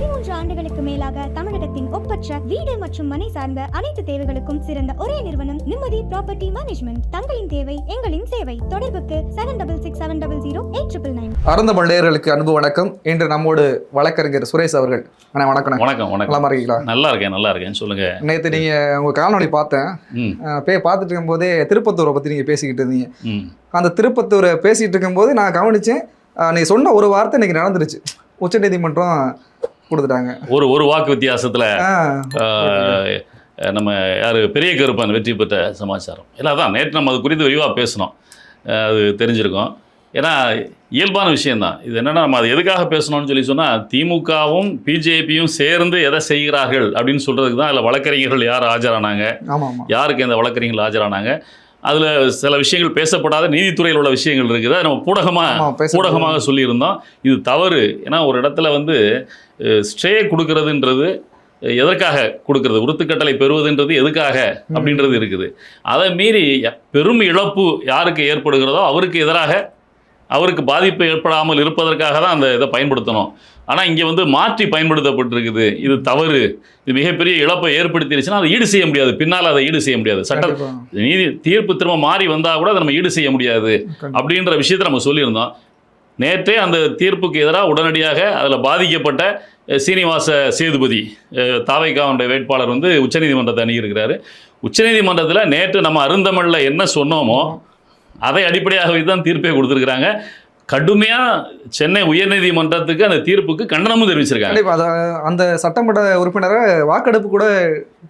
13 ஆண்டுகளுக்கு மேலாக தமிழகத்தின் ஒப்பற்ற வீடு மற்றும் மனை சார்ந்த அனைத்து தேவைகளுக்கும் சிறந்த ஒரே நிறுவனம் நிம்மதி ப்ராப்பர்ட்டி மேனேஜ்மெண்ட். தங்களின் தேவை எங்களின் சேவை. தொடர்புக்கு 7667008999. அறந்தமிழ் நேயர்களுக்கு அன்பு வணக்கம். இன்று நம்மோடு வழக்கறிஞர் சுரேஷ் அவர்கள். வணக்கம். வணக்கம். இருக்கீங்களா? நல்லா இருக்கேன். சொல்லுங்க. நேற்று நீங்க உங்க காணொளி பார்த்தேன். பார்த்துட்டு இருக்கும் போதே திருப்பத்தூரை பத்தி நீங்க பேசிக்கிட்டு இருந்தீங்க. அந்த திருப்பத்தூரை பேசிட்டு இருக்கும் போது நான் கவனிச்சேன், நீ சொன்ன ஒரு வார்த்தை இன்னைக்கு நடந்துருச்சு. உச்சநீதிமன்றம் கொடுத்துட்டாங்க. ஒரு வாக்கு வித்தியாசத்துல நம்ம யாரு பெரிய கருப்பன் வெற்றி பெற்ற சமாச்சாரம். இல்லை, அதான் நேற்று நம்ம அது குறித்து விரிவாக பேசணும். அது தெரிஞ்சிருக்கும். ஏன்னா இயல்பான விஷயந்தான் இது. என்னென்னா, நம்ம அது எதுக்காக பேசணும்னு சொன்னால், திமுகவும் பிஜேபியும் சேர்ந்து எதை செய்கிறார்கள் அப்படின்னு சொல்கிறதுக்கு தான். அதில் வழக்கறிஞர்கள் யார் ஆஜரானாங்க, யாருக்கு இந்த வழக்கறிஞர்கள் ஆஜரானாங்க, அதில் சில விஷயங்கள் பேசப்படாத நீதித்துறையில் உள்ள விஷயங்கள் இருக்குது. அதை நம்ம ஊடகமாக சொல்லியிருந்தோம். இது தவறு. ஏன்னா ஒரு இடத்துல ஸ்டே கொடுக்கறதுன்றது எதற்காக கொடுக்கறது, உறுத்துக்கட்டளை பெறுவதுன்றது எதுக்காக அப்படின்றது இருக்குது. அதை மீறி பெரும் இழப்பு யாருக்கு ஏற்படுகிறதோ அவருக்கு எதிராக, அவருக்கு பாதிப்பு ஏற்படாமல் இருப்பதற்காக தான் அந்த இதை பயன்படுத்தணும். ஆனால் இங்கே மாற்றி பயன்படுத்தப்பட்டிருக்குது. இது தவறு. இது மிகப்பெரிய இழப்பை ஏற்படுத்திடுச்சுன்னா அதை ஈடு செய்ய முடியாது. பின்னால் அதை ஈடு செய்ய முடியாது. நீதி தீர்ப்பு திரும்ப மாறி வந்தால் கூட அதை நம்ம ஈடு செய்ய முடியாது அப்படின்ற விஷயத்தை நம்ம சொல்லியிருந்தோம். நேற்றே அந்த தீர்ப்புக்கு எதிராக உடனடியாக அதில் பாதிக்கப்பட்ட சீனிவாச சேதுபதி தாவைக்காவுடைய வேட்பாளர் உச்சநீதிமன்றத்தை அணுகியிருக்கிறாரு. உச்சநீதிமன்றத்தில் நேற்று நம்ம அருந்தமிழில் என்ன சொன்னோமோ அதை அடிப்படையாக வைத்து தான் தீர்ப்பே கொடுத்துருக்குறாங்க. கடுமையாக சென்னை உயர்நீதிமன்றத்துக்கு அந்த தீர்ப்புக்கு கண்டனமும் தெரிவிச்சிருக்காங்க. அந்த சட்டமன்ற உறுப்பினரை வாக்கெடுப்பு கூட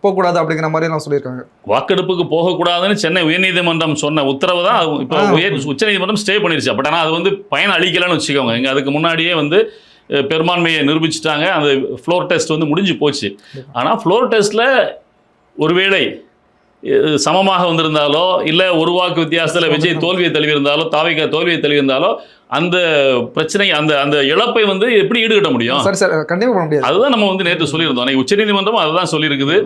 போகக்கூடாது அப்படிங்கிற மாதிரி நான் சொல்லியிருக்காங்க. வாக்கெடுப்புக்கு போகக்கூடாதுன்னு சென்னை உயர்நீதிமன்றம் சொன்ன உத்தரவு தான் இப்போ உச்சநீதிமன்றம் ஸ்டே பண்ணிருச்சு. பட் ஆனால் அது பயன் அளிக்கலன்னு வச்சுக்கோங்க. இங்கே அதுக்கு முன்னாடியே பெரும்பான்மையை நிரூபிச்சுட்டாங்க. அந்த ஃப்ளோர் டெஸ்ட் முடிஞ்சு போச்சு. ஆனால் ஃப்ளோர் டெஸ்ட்டில் ஒருவேளை சமமாக வந்திருந்தாலோ, இல்லை ஒரு வாக்கு வித்தியாசத்தில் விஜய் தோல்வியை தழுவியிருந்தாலோ, தாவைக்கா தோல்வியை தழுவியிருந்தாலோ, அந்த பிரச்சனை, அந்த இழப்பை எப்படி ஈடுகட்ட முடியும்? கண்டிப்பாக முடியாது. அதுதான் நம்ம நேற்று சொல்லியிருந்தோம். உச்சநீதிமன்றம் அதுதான் சொல்லியிருக்குது.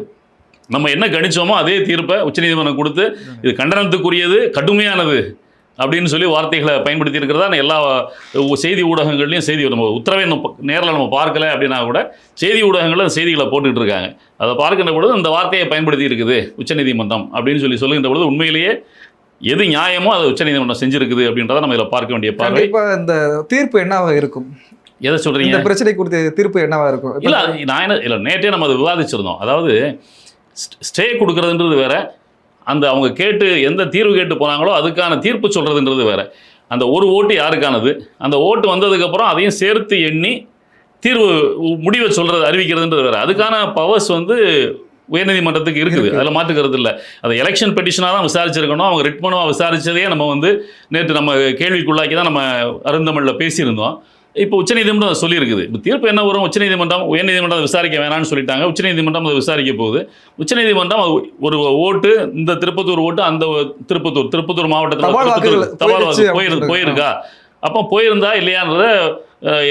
நம்ம என்ன கணிச்சோமோ அதே தீர்ப்பை உச்சநீதிமன்றம் கொடுத்து இது கண்டனத்துக்குரியது, கடுமையானது அப்படின்னு சொல்லி வார்த்தைகளை பயன்படுத்தி இருக்கிறதா எல்லா செய்தி ஊடகங்கள்லையும் செய்தி. நம்ம உத்தரவை நேரில் நம்ம பார்க்கல அப்படின்னா கூட செய்தி ஊடகங்களில் செய்திகளை போட்டுக்கிட்டு இருக்காங்க. அதை பார்க்கின்ற பொழுது அந்த வார்த்தையை பயன்படுத்தி இருக்குது உச்சநீதிமன்றம் அப்படின்னு சொல்லுகின்ற பொழுது உண்மையிலேயே எது நியாயமோ அதை உச்சநீதிமன்றம் செஞ்சிருக்குது அப்படின்றத நம்ம இதில் பார்க்க வேண்டிய பார்வை. இப்போ இந்த தீர்ப்பு என்னவா இருக்கும்? எதை சொல்றீங்க? இந்த பிரச்சனை குறித்த தீர்ப்பு என்னவா இருக்கும்? இல்லை நேற்றே நம்ம அதை விவாதிச்சிருந்தோம். அதாவது ஸ்டே கொடுக்கறதுன்றது வேற, அவங்க கேட்டு எந்த தீர்வு கேட்டு போனாங்களோ அதுக்கான தீர்ப்பு சொல்கிறதுன்றது வேறு. அந்த ஒரு ஓட்டு யாருக்கானது, அந்த ஓட்டு வந்ததுக்கப்புறம் அதையும் சேர்த்து எண்ணி தீர்வு முடிவை அறிவிக்கிறதுன்றது வேறு. அதுக்கான பவர்ஸ் உயர்நீதிமன்றத்துக்கு இருக்குது. அதில் மாற்றுக்கிறது இல்லை. அதை எலெக்ஷன் பெட்டிஷனாக தான் விசாரிச்சிருக்கணும். அவங்க ரிட் மனுவாக விசாரித்ததே நம்ம நேற்று நம்ம கேள்விக்குள்ளாக்கி தான் நம்ம அருந்தமிழில் பேசியிருந்தோம். இப்போ உச்சநீதிமன்றம் அதை சொல்லியிருக்குது. இப்போ தீர்ப்பு என்ன வரும்? உயர்நீதிமன்றம் விசாரிக்க வேணாம்னு சொல்லிட்டாங்க. உச்சநீதிமன்றம் அதை விசாரிக்க போகுது. உச்சநீதிமன்றம் ஒரு ஓட்டு, இந்த திருப்பத்தூர் ஓட்டு அந்த திருப்பத்தூர் மாவட்டத்தில் போயிருக்கா, அப்போ போயிருந்தா இல்லையான்றத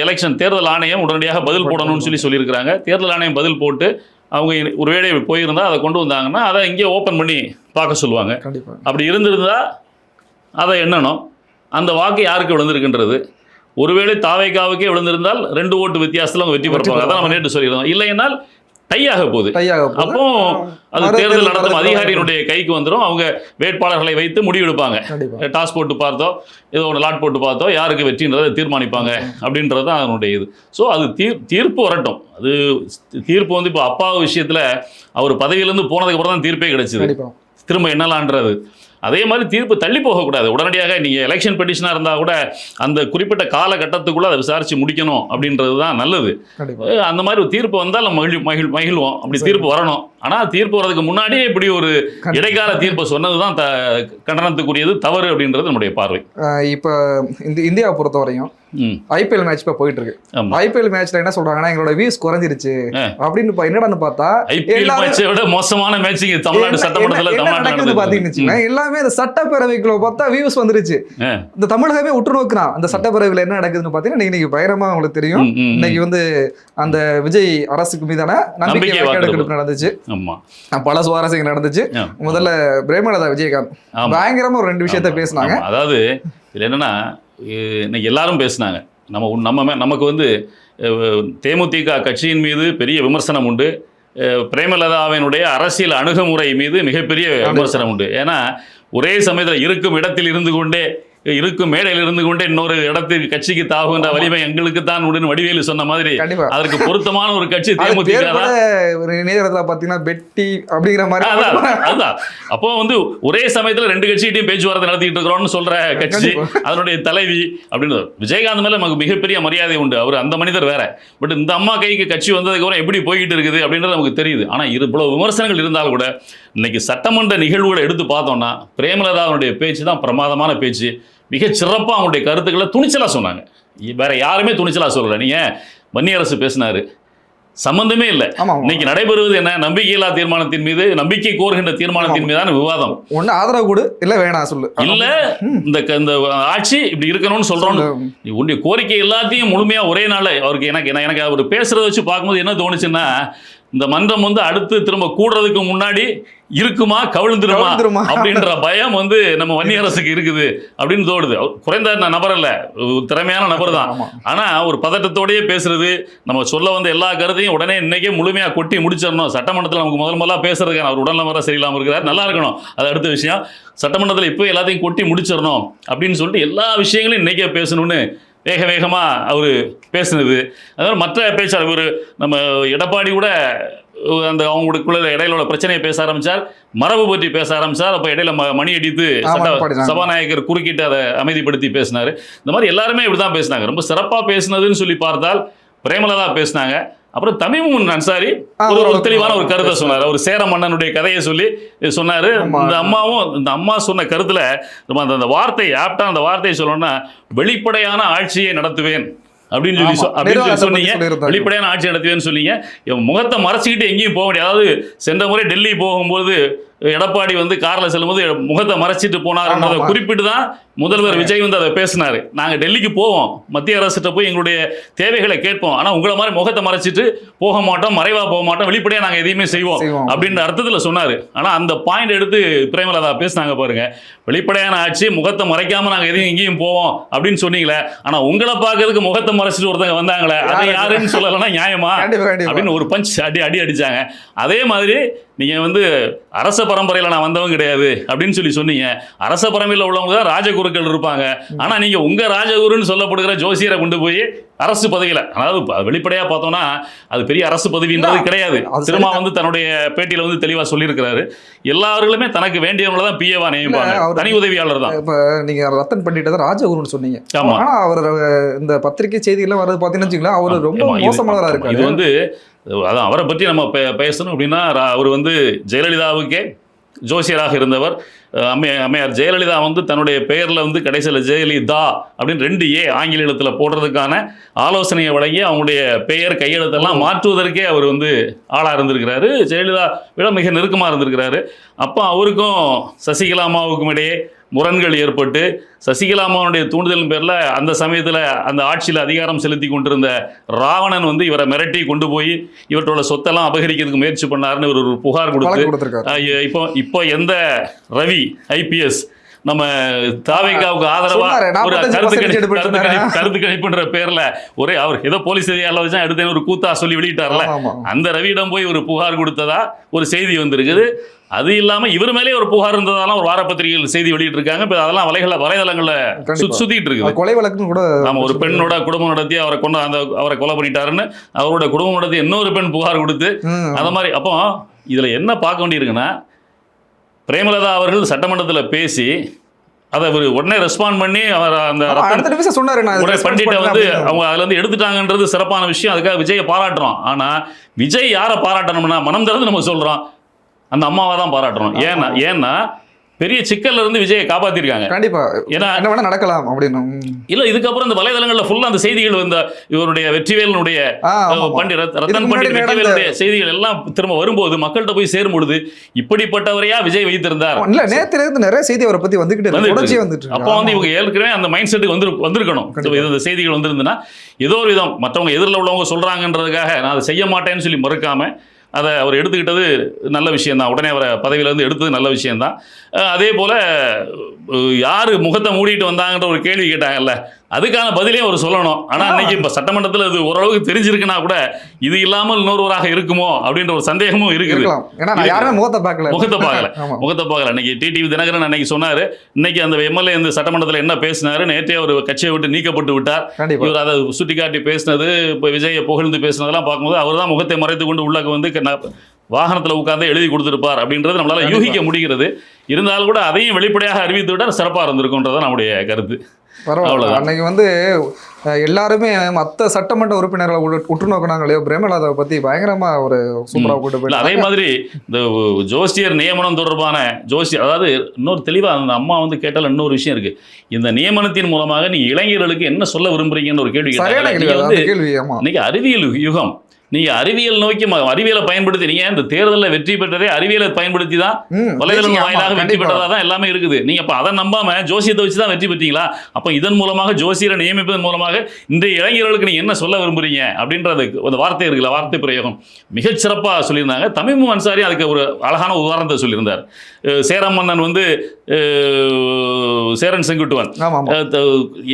எலெக்ஷன் தேர்தல் ஆணையம் உடனடியாக பதில் போடணும்னு சொல்லியிருக்கிறாங்க. தேர்தல் ஆணையம் பதில் போட்டு அவங்க ஒருவேளை போயிருந்தால் அதை கொண்டு வந்தாங்கன்னா அதை இங்கே ஓப்பன் பண்ணி பார்க்க சொல்லுவாங்க. அப்படி இருந்திருந்தா அதை எண்ணணும். அந்த வாக்கு யாருக்கு விழுந்திருக்குன்றது. ஒருவேளை தாவைக்காவுக்கே விழுந்திருந்தால் 2 ஓட்டு வித்தியாசத்தில் அவங்க வெற்றி பெறுவாங்க. அதான் நம்ம நேற்று சொல்லியிருந்தோம். இல்லைன்னால் டையாக போகுது. அப்போ அது தேர்தல் நடத்தும் அதிகாரியினுடைய கைக்கு வந்துடும். அவங்க வேட்பாளர்களை வைத்து முடிவெடுப்பாங்க. டாஸ் போட்டு பார்த்தோ, ஏதோ ஒரு லாட் போட்டு பார்த்தோ யாருக்கு வெற்றின்றதை தீர்மானிப்பாங்க அப்படின்றது தான் அதனுடைய இது. ஸோ அது தீர்ப்பு வரட்டும். அது தீர்ப்பு இப்போ அப்பா விஷயத்தில் அவர் பதவியிலேருந்து போனதுக்கப்புறம் தான் தீர்ப்பே கிடைச்சிது. திரும்ப என்னலான்றது. அதே மாதிரி தீர்ப்பு தள்ளி போகக்கூடாது. உடனடியாக நீங்கள் எலெக்ஷன் பெட்டிஷனாக இருந்தால் கூட அந்த குறிப்பிட்ட காலகட்டத்துக்குள்ளே அதை விசாரித்து முடிக்கணும் அப்படின்றது தான் நல்லது. அந்த மாதிரி ஒரு தீர்ப்பு வந்தால் நம்ம மகிழ்வோம். அப்படி தீர்ப்பு வரணும். ஆனால் தீர்ப்பு வர்றதுக்கு முன்னாடியே இப்படி ஒரு இடைக்கால தீர்ப்பை சொன்னது தான் கண்டனத்துக்குரியது, தவறு அப்படின்றது நம்முடைய பார்வை. இப்போ இந்தியாவை பொறுத்த வரையும் ஐபிஎல் மேட்ச் இப்போ போயிட்டு இருக்கு. ஐபிஎல் மேட்ச்ல என்ன சொல்றாங்கன்னா, எங்களோட வியூஸ் குறைஞ்சிருச்சு அப்படின்னு. என்னடான்னு பார்த்தா ஐபிஎல் மேட்சை விட மோசமான மேட்ச் தமிழ்நாடு சட்டமன்றத்தில் பாத்தீங்கன்னா எல்லாமே இந்த சட்டப்பேரவைக்குள்ள பார்த்தா வியூஸ் வந்துருச்சு. இந்த தமிழகமே உற்று நோக்குனா அந்த சட்டப்பேரவையில் என்ன நடக்குதுன்னு பாத்தீங்கன்னா, இன்னைக்கு பயங்கரமா உங்களுக்கு தெரியும். இன்னைக்கு அந்த விஜய் அரசுக்கு மீதான நம்பிக்கை வாக்கெடுப்பு நடந்துச்சு. பல சுவாரஸ்யங்கள் நடந்துச்சு. முதல்ல பிரேமலதா விஜயகாந்த் பயங்கரமா ஒரு 2 விஷயத்த பேசினாங்க. அதாவது இதுல என்னன்னா, இன்னைக்கு எல்லாரும் பேசினாங்க. நமக்கு வந்து தேமுதிக கட்சியின் மீது பெரிய விமர்சனம் உண்டு. பிரேமலதாவினுடைய அரசியல் அணுகுமுறை மீது மிகப்பெரிய விமர்சனம் உண்டு. ஏன்னா ஒரே சமயத்தில் இருக்கும் இடத்தில் இருந்து கொண்டே இருக்கும் மேடையில் இருந்து கொண்டே இன்னொரு இடத்துக்கு கட்சிக்கு தாகுகின்ற வலிமை எங்களுக்கு தான் உடன் வடிவேலு சொன்ன மாதிரி அதற்கு பொருத்தமான ஒரு கட்சி தேமுதிக. பாத்தீங்கன்னா பெட்டி அப்படிங்கிற மாதிரி அதுதான். அப்போ வந்து ஒரே சமயத்துல 2 கட்சிகிட்டையும் பேச்சுவார்த்தை நடத்திட்டு இருக்கிறோம்னு சொல்ற கட்சி, அதனுடைய தலைவி அப்படின்னு. விஜயகாந்த் மேல நமக்கு மிகப்பெரிய மரியாதை உண்டு, அவர் அந்த மனிதர் வேற. பட் இந்த அம்மா கைக்கு கட்சி வந்ததுக்கு அப்புறம் எப்படி போய்கிட்டு இருக்குது அப்படின்றது நமக்கு தெரியுது. ஆனா இவ்வளவு விமர்சனங்கள் இருந்தாலும் கூட இன்னைக்கு சட்டமன்ற நிகழ்வுகளை எடுத்து பார்த்தோம்னா பிரேமலதாவுடைய பேச்சு தான் பிரமாதமான பேச்சு. மிகச் சிறப்பாக அவங்களுடைய கருத்துக்களை துணிச்சலாக சொன்னாங்க. வேற யாருமே துணிச்சலாக சொல்லலை. நீங்கள் வன்னியரசு பேசினாரு, சம்பந்தமே இல்லை. இன்னைக்கு நடைபெறுவது என்ன? நம்பிக்கையில்லா தீர்மானத்தின் மீது, நம்பிக்கை கோருகின்ற தீர்மானத்தின் மீதான விவாதம். ஒன்று ஆதரவு கொடு, இல்லை வேணாம் சொல்லு. இல்லை இந்த ஆட்சி இப்படி இருக்கணும்னு சொல்றோம். உன்னுடைய கோரிக்கை எல்லாத்தையும் முழுமையா ஒரே நாள் அவருக்கு எனக்கு அவர் பேசுறத வச்சு பார்க்கும்போது என்ன தோணுச்சுன்னா, இந்த மன்றம் வந்து அடுத்து திரும்ப கூடுறதுக்கு முன்னாடி இருக்குமா கவிழ்ந்துருமா அப்படின்ற பயம் வந்து நம்ம வன்னியரசுக்கு இருக்குது அப்படின்னு தோணுது. குறைந்த நபர் இல்ல, திறமையான நபர் தான். ஆனா ஒரு பதட்டத்தோடயே பேசுறது, நம்ம சொல்ல வந்த எல்லா கருத்தையும் உடனே இன்னைக்கே முழுமையா கொட்டி முடிச்சிடணும். சட்டமன்றத்தில் நமக்கு முதல்ல பேசுறதுக்கான அவர் உடல்நலம் வர சரியில்லாம இருக்கிறார், நல்லா இருக்கணும், அது அடுத்த விஷயம். சட்டமன்றத்தில் இப்போ எல்லாத்தையும் கொட்டி முடிச்சிடணும் அப்படின்னு சொல்லிட்டு எல்லா விஷயங்களையும் இன்னைக்கே பேசணும்னு வேகமாக அவர் பேசுனது. அதனால் மற்ற பேச்சாளர் ஒரு நம்ம எடப்பாடி கூட அந்த அவங்களுக்குள்ள இடையில உள்ள பிரச்சனையை பேச ஆரம்பித்தார், மரபு பற்றி பேச ஆரம்பித்தார். அப்போ இடையில மணி அடித்து சபாநாயகர் குறுக்கிட்டு அதை அமைதிப்படுத்தி பேசினார். இந்த மாதிரி எல்லாருமே இப்படி தான் பேசினாங்க. ரொம்ப சிறப்பாக பேசினதுன்னு சொல்லி பார்த்தால் பிரேமலதா பேசினாங்க. அப்புறம் தமீமுன் அன்சாரி ஒரு தெளிவான ஒரு கருத்தை சொன்னார். அவர் சேர மன்னனுடைய கதையை சொல்லி சொன்னார். இந்த அம்மா சொன்ன கருத்துல அந்த வார்த்தை ஆப்டா அந்த வார்த்தையை சொல்லணும்னா, வெளிப்படையான ஆட்சியை நடத்துவேன் அப்படின்னு சொல்லி சொன்னீங்க. வெளிப்படையான ஆட்சி நடத்துவேன்னு சொன்னீங்க. முகத்தை மறைச்சிக்கிட்டு எங்கேயும் போக முடியாது. அதாவது சென்ற முறை டெல்லி போகும்போது எடப்பாடி வந்து காரில் செல்லும்போது முகத்தை மறைச்சிட்டு போனார்ன்றதை குறிப்பிட்டு தான் முதல்வர் விஜய் வந்து அதை பேசினார். நாங்கள் டெல்லிக்கு போவோம், மத்திய அரசிட்ட போய் எங்களுடைய தேவைகளை கேட்போம், ஆனால் உங்களை மாதிரி முகத்தை மறைச்சிட்டு போக மாட்டோம், மறைவாக போக மாட்டோம், வெளிப்படையாக நாங்கள் எதையுமே செய்வோம் அப்படின்ற அர்த்தத்தில் சொன்னார். ஆனால் அந்த பாயிண்ட் எடுத்து பிரேமலதா பேசினாங்க பாருங்க. வெளிப்படையான ஆட்சி, முகத்தை மறைக்காமல் நாங்கள் எதையும் எங்கேயும் போவோம் அப்படின்னு சொன்னீங்களே, ஆனால் உங்களை பார்க்கறதுக்கு முகத்தை மறைச்சிட்டு ஒருத்தங்க வந்தாங்களே, அதை யாருன்னு சொல்லலைன்னா நியாயமா அப்படின்னு ஒரு பஞ்ச் அடி அடிச்சாங்க. அதே மாதிரி நீங்கள் வந்து அரச பரம்பரையில் நான் வந்தவங்க கிடையாது அப்படின்னு சொல்லி சொன்னீங்க. அரச பரம்பரையில் உள்ளவங்க தான் ராஜகுருக்கள் இருப்பாங்க. ஆனால் நீங்கள் உங்கள் ராஜகுருன்னு சொல்லப்படுகிற ஜோசியரை கொண்டு போய் அரசு பதவியில், அதாவது வெளிப்படையாக பார்த்தோம்னா அது பெரிய அரசு பதவின்றது கிடையாது. திரும்ப வந்து தன்னுடைய பேட்டியில் வந்து தெளிவாக சொல்லியிருக்கிறாரு. எல்லாருமே தனக்கு வேண்டியவங்கள தான் பிஏவா நியமிப்பாங்க, தனி உதவியாளர் தான். இப்போ நீங்கள் ரத்தன் பண்ணிட்டு ராஜகுருன்னு சொன்னீங்க. ஆமாம். ஆனால் அவர் இந்த பத்திரிகை செய்திகள்லாம் வர்றது பார்த்தீங்கன்னு வச்சுக்கலாம், அவர் ரொம்ப மோசமானவராக இருக்காரு. இது வந்து அதான் அவரை பற்றி நம்ம பேசணும் அப்படின்னா, அவர் வந்து ஜெயலலிதாவுக்கே ஜோசியராக இருந்தவர். அம்மையார் ஜெயலலிதா வந்து தன்னுடைய பெயரில் வந்து கடைசியில் ஜெயலலிதா அப்படின்னு 2 ஏ ஆங்கில எழுத்தில் போடுறதுக்கான ஆலோசனையை வழங்கி அவங்களுடைய பெயர் கையெழுத்தெல்லாம் மாற்றுவதற்கே அவர் வந்து ஆளாக இருந்திருக்கிறாரு. ஜெயலலிதா விட மிக நெருக்கமாக இருந்திருக்கிறாரு. அப்போ அவருக்கும் சசிகலா அம்மாவுக்கும் இடையே முரண்கள் ஏற்பட்டு, சசிகலா அம்மாவுடைய தூண்டுதலின் பேரில் அந்த சமயத்தில் அந்த ஆட்சியில் அதிகாரம் செலுத்தி கொண்டிருந்த ராவணன் வந்து இவரை மிரட்டி கொண்டு போய் இவற்றோட சொத்தெல்லாம் அபகரிக்கிறதுக்கு முயற்சி பண்ணாருன்னு ஒரு புகார் கொடுத்து, இப்போ எந்த ரவி IPS நம்ம தாவேகாவுக்கு ஆதரவா ஒரு கருத்து கணிப்புன்ற பேர்ல ஒரே அவர் ஏதோ போலீஸ் அதிகாரில வச்சா எடுத்து ஒரு கூத்தா சொல்லி வெளியிட்டார்ல, அந்த ரவியிடம் போய் ஒரு புகார் கொடுத்ததா ஒரு செய்தி வந்திருக்குது. அது இல்லாம இவர் மேலே ஒரு புகார் இருந்ததாலும் ஒரு வாரப்பத்திரிகைகள் செய்தி வெளியிட்டு இருக்காங்க. இப்ப அதெல்லாம் வலைதளங்கள்ல சுத்திட்டு இருக்குது. கொலை வழக்கு கூட நம்ம ஒரு பெண்ணோட குடும்பம் நடத்தி அவரை கொலை பண்ணிட்டாருன்னு அவரோட குடும்பம் நடத்தி இன்னொரு பெண் புகார் கொடுத்து அந்த மாதிரி. அப்போ இதுல என்ன பார்க்க வேண்டியிருக்குன்னா, பிரேமலதா அவர்கள் சட்டமன்றத்தில் பேசி அதை அவர் உடனே ரெஸ்பாண்ட் பண்ணி அவர் அந்த பண்டிட்டை வந்து அவங்க அதுல இருந்து எடுத்துட்டாங்கன்றது சிறப்பான விஷயம். அதுக்காக விஜயை பாராட்டுறோம். ஆனா விஜய் யாரை பாராட்டணும்னா, மனம் திறந்து நம்ம சொல்றோம், அந்த அம்மாவை தான் பாராட்டுறோம். ஏன்னா பெரிய சிக்கல்ல இருந்து விஜயை காப்பாத்திருக்காங்க. கண்டிப்பா. ஏன்னா என்ன வேணா நடக்கலாம் அப்படின்னு இல்ல. இதுக்கப்புறம் இந்த வலைதளங்கள்ல ஃபுல்லா அந்த செய்திகள் வந்த இவருடைய வெற்றிவேலனுடைய ரத்தன் பண்டிட் வெற்றிவேலுடைய செய்திகள் எல்லாம் திரும்ப வரும்போது மக்கள்கிட்ட போய் சேரும் பொழுது இப்படிப்பட்டவரையா விஜய் வைத்திருந்தார். இல்ல நேத்துல இருந்து நிறைய செய்தி அவரை பத்தி வந்துட்டு அப்போ வந்து இவங்க ஏற்கனவே அந்த மைண்ட் செட்டுக்கு வந்திருக்கணும். இந்த செய்திகள் வந்திருந்ததுன்னா ஏதோ ஒரு விதம் மற்றவங்க எதிரில் உள்ளவங்க சொல்றாங்கன்றதுக்காக நான் அதை செய்ய மாட்டேன்னு சொல்லி மறுக்காம அதை அவர் எடுத்துக்கிட்டது நல்ல விஷயம்தான். உடனே அவரை பதவியிலேருந்து எடுத்தது நல்ல விஷயம்தான். அதே போல் யார் முகத்தை மூடிட்டு வந்தாங்கன்ற ஒரு கேள்வி கேட்டாங்கல்ல, அதுக்கான பதிலே அவர் சொல்லணும். ஆனால் அன்னைக்கு இப்போ சட்டமன்றத்தில் இது ஓரளவுக்கு தெரிஞ்சிருக்குன்னா கூட இது இல்லாமல் இன்னொருவராக இருக்குமோ அப்படின்ற ஒரு சந்தேகமும் இருக்குது. முகத்தை பார்க்கல. இன்னைக்கு டிடிவி தினகரன் அன்னைக்கு சொன்னார், இன்னைக்கு அந்த எம்எல்ஏ இந்த சட்டமன்றத்தில் என்ன பேசினாரு, நேற்றே அவர் கட்சியை விட்டு நீக்கப்பட்டு விட்டார். இவர் அதை சுட்டிக்காட்டி பேசினது, இப்போ விஜயை புகழ்ந்து பேசினதெல்லாம் பார்க்கும்போது அவர் தான் முகத்தை மறைத்து கொண்டு உள்ளே வந்து வாகனத்தில் உட்கார்ந்து எழுதி கொடுத்துருப்பார் அப்படின்றது நம்மளால யூகிக்க முடிகிறது. இருந்தாலும் கூட அதையும் வெளிப்படையாக அறிவித்து விட்டால் சிறப்பாக இருந்திருக்கும்ன்றதான் நம்முடைய கருத்து. பரவாயில்ல. அன்னைக்கு வந்து எல்லாருமே மற்ற சட்டமன்ற உறுப்பினர்களை உற்று நோக்கினாங்களே, பிரேமலதாவை பத்தி பயங்கரமா ஒரு சூப்பராக கூட்டு போயிட்டு. அதே மாதிரி இந்த ஜோசியர் நியமனம் தொடர்பான அதாவது இன்னொரு தெளிவா அந்த அம்மா வந்து கேட்டால இன்னொரு விஷயம் இருக்கு. இந்த நியமனத்தின் மூலமாக நீங்க இளைஞர்களுக்கு என்ன சொல்ல விரும்புறீங்கன்னு ஒரு கேள்வி கேட்டாங்க. இன்னைக்கு அறிவியல் யுகம், நீங்க அறிவியல் நோக்கி அறிவியலை பயன்படுத்தி நீங்க இந்த தேர்தலில் வெற்றி பெற்றதே அறிவியலை பயன்படுத்தி தான், வலைதளம் வாயிலாக வெற்றி பெற்றதா தான் எல்லாமே இருக்குது. நீங்க அப்ப அதை நம்பாம ஜோசியத்தை வச்சு தான் வெற்றி பெற்றீங்களா? அப்ப இதன் மூலமாக ஜோசியரை நியமிப்பதன் மூலமாக இந்த இளைஞர்களுக்கு நீங்க என்ன சொல்ல விரும்புறீங்க அப்படின்றது அந்த வார்த்தை இருக்குல்ல, வார்த்தை பிரயோகம் மிகச்சிறப்பா சொல்லியிருந்தாங்க. தமிமும் அன்சாரி அதுக்கு ஒரு அழகான உதாரணத்தை சொல்லியிருந்தார். சேரம் மன்னன் வந்து சேரன் செங்குட்டுவன்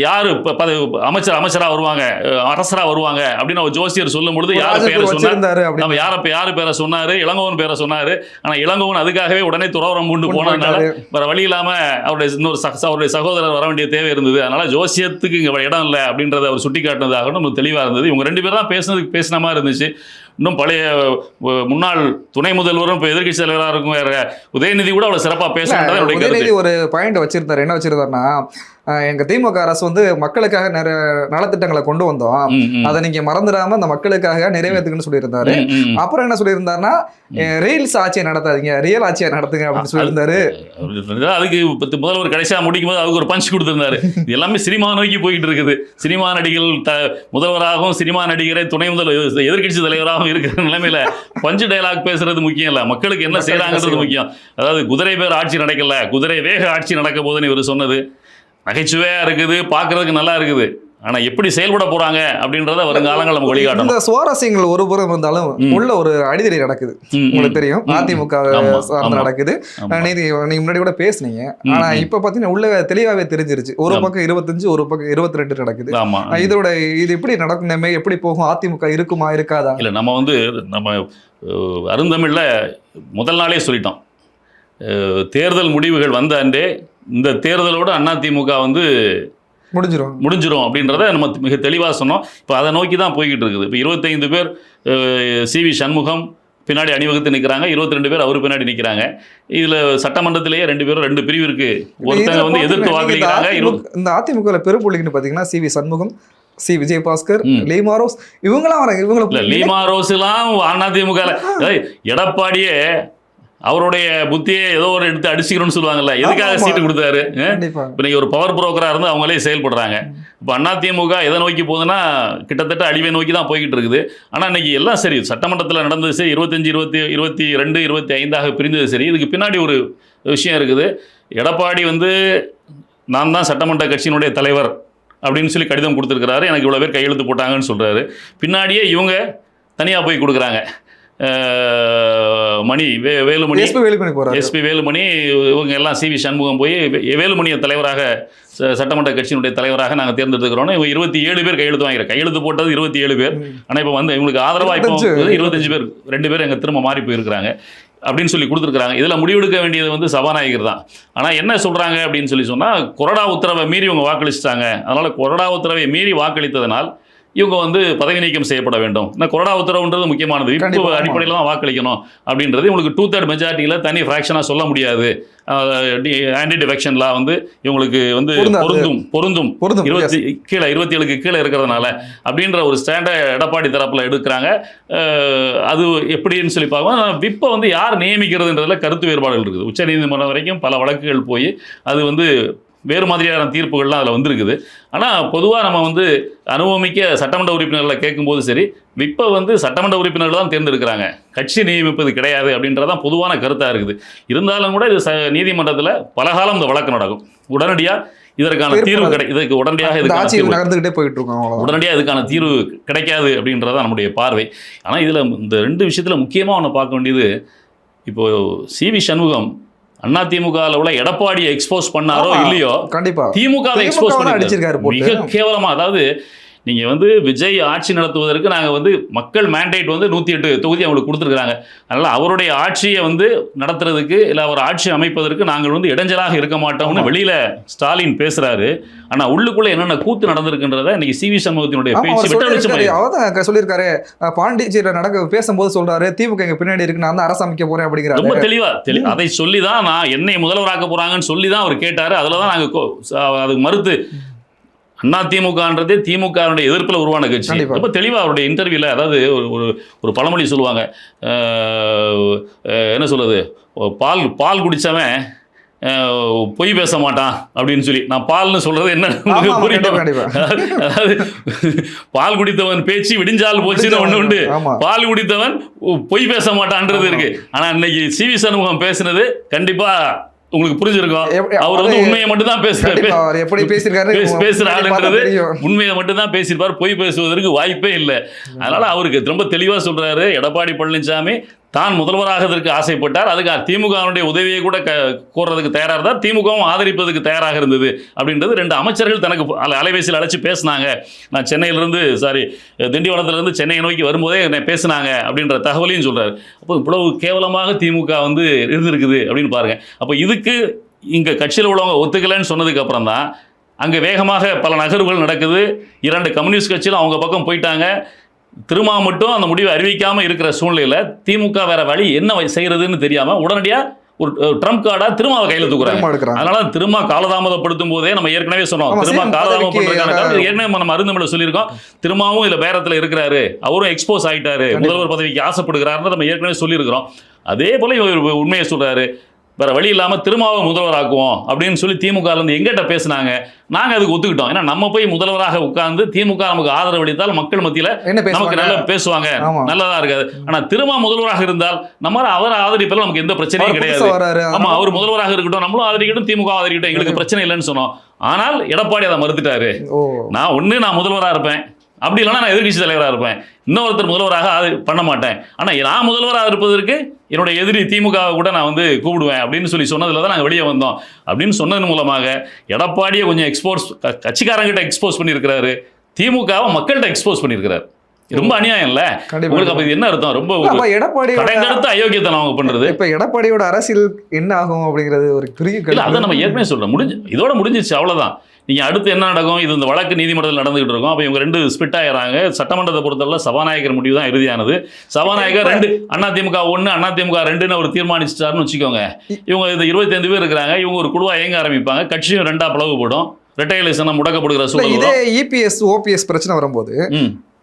யாரு அமைச்சரா வருவாங்க, அரசரா வருவாங்க அப்படின்னு ஒரு ஜோசியர் சொல்லும் பொழுது யாரு பேரை சொன்னாரு, இளங்கோவன் பேரை சொன்னாரு. ஆனா இளங்கோவன் அதுக்காகவே உடனே துறவரம் கொண்டு போனதுனால வேற வழி இல்லாம அவருடைய சகோதரர் வர வேண்டிய தேவை இருந்தது. அதனால ஜோசியத்துக்கு இங்க இடம் இல்லை அப்படின்றத அவர் சுட்டி காட்டினதாக நம்ம தெளிவா இருந்தது. இவங்க 2 பேர் தான் பேசின மாதிரி இருந்துச்சு. இன்னும் பழைய முன்னாள் துணை முதல்வரும் இப்போ எதிர்கட்சி தலைவராக இருக்கும் உதயநிதி கூட அவ்வளவு சிறப்பாக பேசுறாங்க. உதயநிதி ஒரு பாயிண்ட் வச்சிருந்தாரு. என்ன வச்சிருந்தாருன்னா, எங்க திமுக அரசு வந்து மக்களுக்காக நிறைய நலத்திட்டங்களை கொண்டு வந்தோம், அதை நீங்க மறந்துடாம அந்த மக்களுக்காக நிறைவேற்றுக்குன்னு சொல்லியிருந்தாரு. அப்புறம் என்ன சொல்லியிருந்தாருன்னா, ரீல்ஸ் ஆட்சியை நடத்தாதீங்க, ரியல் ஆட்சியை நடத்துங்க அப்படின்னு சொல்லியிருந்தாரு. அதுக்கு முதல்வர் கடைசியா முடிக்கும் போது அதுக்கு ஒரு பஞ்ச் கொடுத்திருந்தாரு. எல்லாமே சினிமா நோக்கி போயிட்டு இருக்குது. சினிமா நடிகர்கள் முதல்வராகவும் சினிமா நடிகரை துணை முதல்வர் எதிர்கட்சி தலைவராகவும் இருக்கிற நிலைமையில பஞ்சு டைலாக் பேசுறது முக்கியம் இல்ல, மக்களுக்கு என்ன செய்யறாங்கிறது முக்கியம். அதாவது குதிரை பேர் ஆட்சி நடக்கல, குதிரை வேக ஆட்சி நடக்க போதுன்னு இவர் சொன்னது நகைச்சுவையா இருக்குது, பார்க்கறதுக்கு நல்லா இருக்குது. ஆனா எப்படி செயல்பட போறாங்க அப்படின்றத வருங்காலங்கள் நம்ம வழிகாட்டணும். இந்த சுவாரஸ்யங்கள் ஒரு புறம் இருந்தாலும் உள்ள ஒரு அடிதடி நடக்குது, உங்களுக்கு தெரியும். அதிமுக சார்ந்து நடக்குது. நீங்க முன்னாடி கூட பேசுனீங்க. ஆனா இப்ப பாத்தீங்கன்னா உள்ள தெளிவாவே தெரிஞ்சிருச்சு. ஒரு பக்கம் 25, ஒரு பக்கம் 22 நடக்குது. இது எப்படி நடக்கும், எப்படி போகும், அதிமுக இருக்குமா இருக்காதா? இல்ல நம்ம அருந்தமிழ்ல முதல் நாளே சொல்லிட்டோம், தேர்தல் முடிவுகள் வந்த அன்றே இந்த தேர்தலோட அதிமுக வந்து முடிஞ்சிரும் அப்படின்றத நம்ம மிக தெளிவாக சொன்னோம். இப்போ அதை நோக்கி தான் போய்கிட்டு இருக்குது. இப்போ 25 பேர் சிவி சண்முகம் பின்னாடி அணிவகுத்து நிற்கிறாங்க, 22 பேர் அவர் பின்னாடி நிற்கிறாங்க. இதில் சட்டமன்றத்திலேயே 2 பேரும் 2 பிரிவு இருக்கு. ஒருத்தங்க வந்து எதிர்த்து வாக்களிக்கிறாங்க. இந்த அதிமுக பெரும்புள்ளின்னு பார்த்தீங்கன்னா சிவி சண்முகம், சி விஜயபாஸ்கர், லீமாரோஸ், லீமாரோஸ்லாம் அதிமுக எடப்பாடியே அவருடைய புத்தியே ஏதோ ஒரு எடுத்து அடிச்சுக்கணும்னு சொல்லுவாங்கல்ல, எதுக்காக சீட்டு கொடுத்தாரு? இப்போ நீங்கள் ஒரு பவர் புரோக்கராக இருந்து அவங்களே செயல்படுறாங்க. இப்போ அதிமுக எதை நோக்கி போகுதுன்னா கிட்டத்தட்ட அழிவை நோக்கி தான் போய்கிட்டு இருக்குது. ஆனால் இன்னைக்கு எல்லாம் சரி, சட்டமன்றத்தில் நடந்தது சரி, 25, 22, 25 பிரிந்தது சரி. இதுக்கு பின்னாடி ஒரு விஷயம் இருக்குது. எடப்பாடி வந்து நான் தான் சட்டமன்ற கட்சியினுடைய தலைவர் அப்படின்னு சொல்லி கடிதம் கொடுத்துருக்கிறாரு, எனக்கு இவ்வளோ பேர் கையெழுத்து போட்டாங்கன்னு சொல்கிறாரு. பின்னாடியே இவங்க தனியாக போய் கொடுக்குறாங்க. வேலுமணி, எஸ்பி வேலுமணி, இவங்க எல்லாம் சிவி சண்முகம் போய் வேலுமணியை தலைவராக சட்டமன்ற கட்சியினுடைய தலைவராக நாங்கள் தேர்ந்தெடுக்கிறோம். இவங்க 27 பேர் கையெழுத்து வாங்கிறோம். கையெழுத்து போட்டது 27 பேர். ஆனால் இப்போ வந்து இவங்களுக்கு ஆதரவாக இப்போ 25 பேர், 2 பேர் எங்க திரும்ப மாறி போயிருக்கிறாங்க அப்படின்னு சொல்லி கொடுத்துருக்காங்க. இதில் முடிவெடுக்க வேண்டியது வந்து சபாநாயகர் தான். ஆனால் என்ன சொல்கிறாங்க அப்படின்னு சொல்லி சொன்னால், கொறடா உத்தரவை மீறி இவங்க வாக்களிச்சிட்டாங்க. அதனால் கொறடா உத்தரவை மீறி வாக்களித்ததனால் இவங்க வந்து பதவி நீக்கம் செய்யப்பட வேண்டும். கொறடா உத்தரவுன்றது முக்கியமானது. இப்போ அடிப்படையில் தான் வாக்களிக்கணும் அப்படின்றது இவங்களுக்கு 2/3 மெஜாரிட்டியில் தனி ஃப்ராக்ஷனாக சொல்ல முடியாது. ஆன்டி டிஃபெக்ஷன் லா வந்து இவங்களுக்கு வந்து பொருந்தும் 27க்கு கீழே இருக்கிறதுனால அப்படின்ற ஒரு ஸ்டாண்டை எடப்பாடி தரப்பில் எடுக்கிறாங்க. அது எப்படின்னு சொல்லி பார்க்கணும். விப்பை வந்து யார் நியமிக்கிறதுன்றதுல கருத்து வேறுபாடுகள் இருக்குது. உச்சநீதிமன்றம் வரைக்கும் பல வழக்குகள் போய் அது வந்து வேறு மாதிரியான தீர்ப்புகள்லாம் அதில் வந்திருக்குது. ஆனால் பொதுவாக நம்ம வந்து அனுபவமிக்க சட்டமன்ற உறுப்பினர்களை கேட்கும்போது சரி, விப்பை வந்து சட்டமன்ற உறுப்பினர்கள் தான் தேர்ந்தெடுக்கிறாங்க, கட்சி நியமிப்பது கிடையாது அப்படின்றதான் பொதுவான கருத்தாக இருக்குது. இருந்தாலும் கூட இது நீதிமன்றத்தில் பலகாலம் இந்த வழக்கு நடக்கும். உடனடியாக இதற்கான தீர்வு இதுக்கு உடனடியாக நகர்ந்துகிட்டே போயிட்டு இருக்கோம். உடனடியாக இதுக்கான தீர்வு கிடைக்காது அப்படின்றதான் நம்முடைய பார்வை. ஆனால் இதில் இந்த 2 விஷயத்தில் முக்கியமாக ஒன்று பார்க்க வேண்டியது, இப்போ சி.வி. சண்முகம் அதிமுகவில் உள்ள எடப்பாடியை எக்ஸ்போஸ் பண்ணாரோ இல்லையோ, கண்டிப்பா திமுகவை எக்ஸ்போஸ் பண்ணிருக்காரு மிக கேவலமா. அதாவது நீங்க வந்து விஜய் ஆட்சி நடத்துவதற்கு நாங்க வந்து மக்கள் மேண்டேட் வந்து 108 தொகுதி அவங்களுக்கு கொடுத்துருக்காங்க. அதனால அவருடைய ஆட்சியை வந்து நடத்துறதுக்கு இல்லை அவர் ஆட்சி அமைப்பதற்கு நாங்கள் வந்து இடைஞ்சலாக இருக்க மாட்டோம்னு வெளியில ஸ்டாலின் பேசுறாரு. ஆனா உள்ளுக்குள்ள என்னென்ன கூத்து நடந்திருக்குன்றத இன்னைக்கு சி.வி. சண்முகத்தினுடைய பேச்சு விட்டு சொல்லியிருக்காரு. பாண்டிச்சேரியில பேசும்போது சொல்றாரு, திமுக எங்க பின்னாடி இருக்கு, நான் தான் அரசு அமைக்க போறேன் அப்படிங்கிறாரு. ரொம்ப தெளிவா அதை சொல்லிதான் நான் என்னை முதல்வராக்க போறாங்கன்னு சொல்லிதான் அவர் கேட்டாரு. அதுலதான் நாங்க அதுக்கு மறுத்து அதிமுகன்றதே திமுகவுடைய எதிர்ப்பில் உருவான கட்சி. ரொம்ப தெளிவாக அவருடைய இன்டர்வியூவில், அதாவது ஒரு பழமொழி சொல்லுவாங்க, என்ன சொல்றது, பால் குடித்தவன் பொய் பேச மாட்டான் அப்படின்னு சொல்லி. நான் பால்னு சொல்றது என்ன புரியும்? அதாவது பால் குடித்தவன் பேச்சு விடிஞ்சால் போச்சுன்னு ஒண்ணு உண்டு, பால் குடித்தவன் பொய் பேச மாட்டான்றது இருக்கு. ஆனா இன்னைக்கு சி.வி. சண்முகம் பேசினது கண்டிப்பா உங்களுக்கு புரிஞ்சிருக்கும். அவர் வந்து உண்மையை மட்டும் தான் பேசுறாருன்றது, உண்மையை மட்டும் தான் பேசியிருப்பார், பொய் பேசுவதற்கு வாய்ப்பே இல்லை. அதனால அவருக்கு ரொம்ப தெளிவா சொல்றாரு, எடப்பாடி பழனிசாமி தான் முதல்வராகிறதுக்கு ஆசைப்பட்டார், அதுக்கு திமுகவுடைய உதவியை கூட கோர்றதுக்கு தயாராக இருந்தார், திமுகவும் ஆதரிப்பதற்கு தயாராக இருந்தது அப்படின்றது 2 அமைச்சர்கள் தனக்கு அலைபேசியில் அழைச்சி பேசினாங்க. நான் திண்டிவனத்திலிருந்து சென்னையை நோக்கி வரும்போதே என்னை பேசினாங்க அப்படின்ற தகவலையும் சொல்றாரு. அப்போ இவ்வளவு கேவலமாக திமுக வந்து இருந்திருக்குது அப்படின்னு பாருங்க. அப்போ இதுக்கு இங்க கட்சியில் உள்ளவங்க ஒத்துக்கலைன்னு சொன்னதுக்கு அப்புறம் தான் அங்கே வேகமாக பல நகர்வுகள் நடக்குது. 2 கம்யூனிஸ்ட் கட்சியிலும் அவங்க பக்கம் போயிட்டாங்க. திருமா மட்டும் அந்த முடிவை அறிவிக்காம இருக்கிற சூழ்நிலையில திமுக வேற வழி என்ன செய்யறதுன்னு தெரியாம உடனடியா ஒரு ட்ரம்ப் கார்டா திருமாவை கையில தூக்குறாங்க. அதனால திருமா காலதாமதப்படுத்தும் போதே நம்ம ஏற்கனவே சொன்னோம், திருமா காலதாமதப்படுறதுக்கான ஏற்கனவே நம்ம அருந்தமிழ சொல்லியிருக்கோம், திருமாவும் இதுல பேரத்துல இருக்கிறாரு, அவரும் எக்ஸ்போஸ் ஆயிட்டாரு, முதல்வர் பதவிக்கு ஆசைப்படுகிறாருன்னு நம்ம ஏற்கனவே சொல்லியிருக்கிறோம். அதே போல இவர் உண்மையை சொல்றாரு, வேற வழி இல்லாம திருமாவை முதல்வராக்குவோம் அப்படின்னு சொல்லி திமுக இருந்து எங்கிட்ட பேசினாங்க. நாங்க அதுக்கு ஒத்துக்கிட்டோம். ஏன்னா நம்ம போய் முதல்வராக உட்கார்ந்து திமுக நமக்கு ஆதரவு அளித்தால் மக்கள் மத்தியில நமக்கு நல்லா பேசுவாங்க, நல்லதா இருக்காது. ஆனா திருமா முதல்வராக இருந்தால் நம்ம அவரை ஆதரிப்பதில் நமக்கு எந்த பிரச்சனையும் கிடையாது. ஆமா, அவர் முதல்வராக இருக்கட்டும், நம்மளும் ஆதரிக்கட்டும், திமுக ஆதரிக்கட்டும், எங்களுக்கு பிரச்சனை இல்லைன்னு சொன்னோம். ஆனால் எடப்பாடி அதை மறுத்துட்டாரு. நான் முதல்வராக இருப்பேன், அப்படி இல்லைன்னா நான் எதிர்கட்சி தலைவராக இருப்பேன், இன்னொருத்தர் முதல்வராக பண்ண மாட்டேன், ஆனால் நான் முதல்வராக இருப்பதற்கு என்னுடைய எதிரி திமுக கூட நான் வந்து கூப்பிடுவேன் அப்படின்னு சொல்லி சொன்னதுல தான் நாங்கள் வெளியே வந்தோம். அப்படின்னு சொன்னதன் மூலமாக எடப்பாடியை கொஞ்சம் கட்சிக்காரங்கிட்ட எக்ஸ்போஸ் பண்ணியிருக்கிறாரு, திமுகவை மக்கள்கிட்ட எக்ஸ்போஸ் பண்ணியிருக்கிறார். ரொம்ப அநியாயம் இல்ல உங்களுக்கு? அப்ப என்ன அர்த்தம்? ரொம்ப எடப்பாடி அயோக்கியத்தை அவங்க பண்றது. இப்ப எடப்பாடியோட அரசியல் என்ன ஆகும் அப்படிங்கிறது ஒரு பெரிய, அதை நம்ம ஏற்கனவே சொல்றோம், இதோட முடிஞ்சிச்சு, அவ்வளவுதான். நீங்க அடுத்து என்ன நடக்கும்? இது இந்த வழக்கு நீதிமன்றத்தில் நடந்துகிட்டு இருக்கும். அப்ப இவங்க 2 ஸ்பிட் ஆகிறாங்க. சட்டமன்றத்தை பொறுத்தவரை சபாநாயகர் முடிவு தான் இறுதியானது. சபாநாயகர் 2, அதிமுக 1, அதிமுக 2ன்னு அவர் தீர்மானிச்சிட்டாருன்னு வச்சுக்கோங்க. இவங்க இந்த 25 பேர் இருக்கிறாங்க, இவங்க ஒரு குழுவா இயங்க ஆரம்பிப்பாங்க, கட்சியும் 2ஆ பிளவுபடும், இரட்டை இலை முடக்கப்படுகிற சூழல். இதே இபிஎஸ் ஓபிஎஸ் பிரச்சனை வரும்போது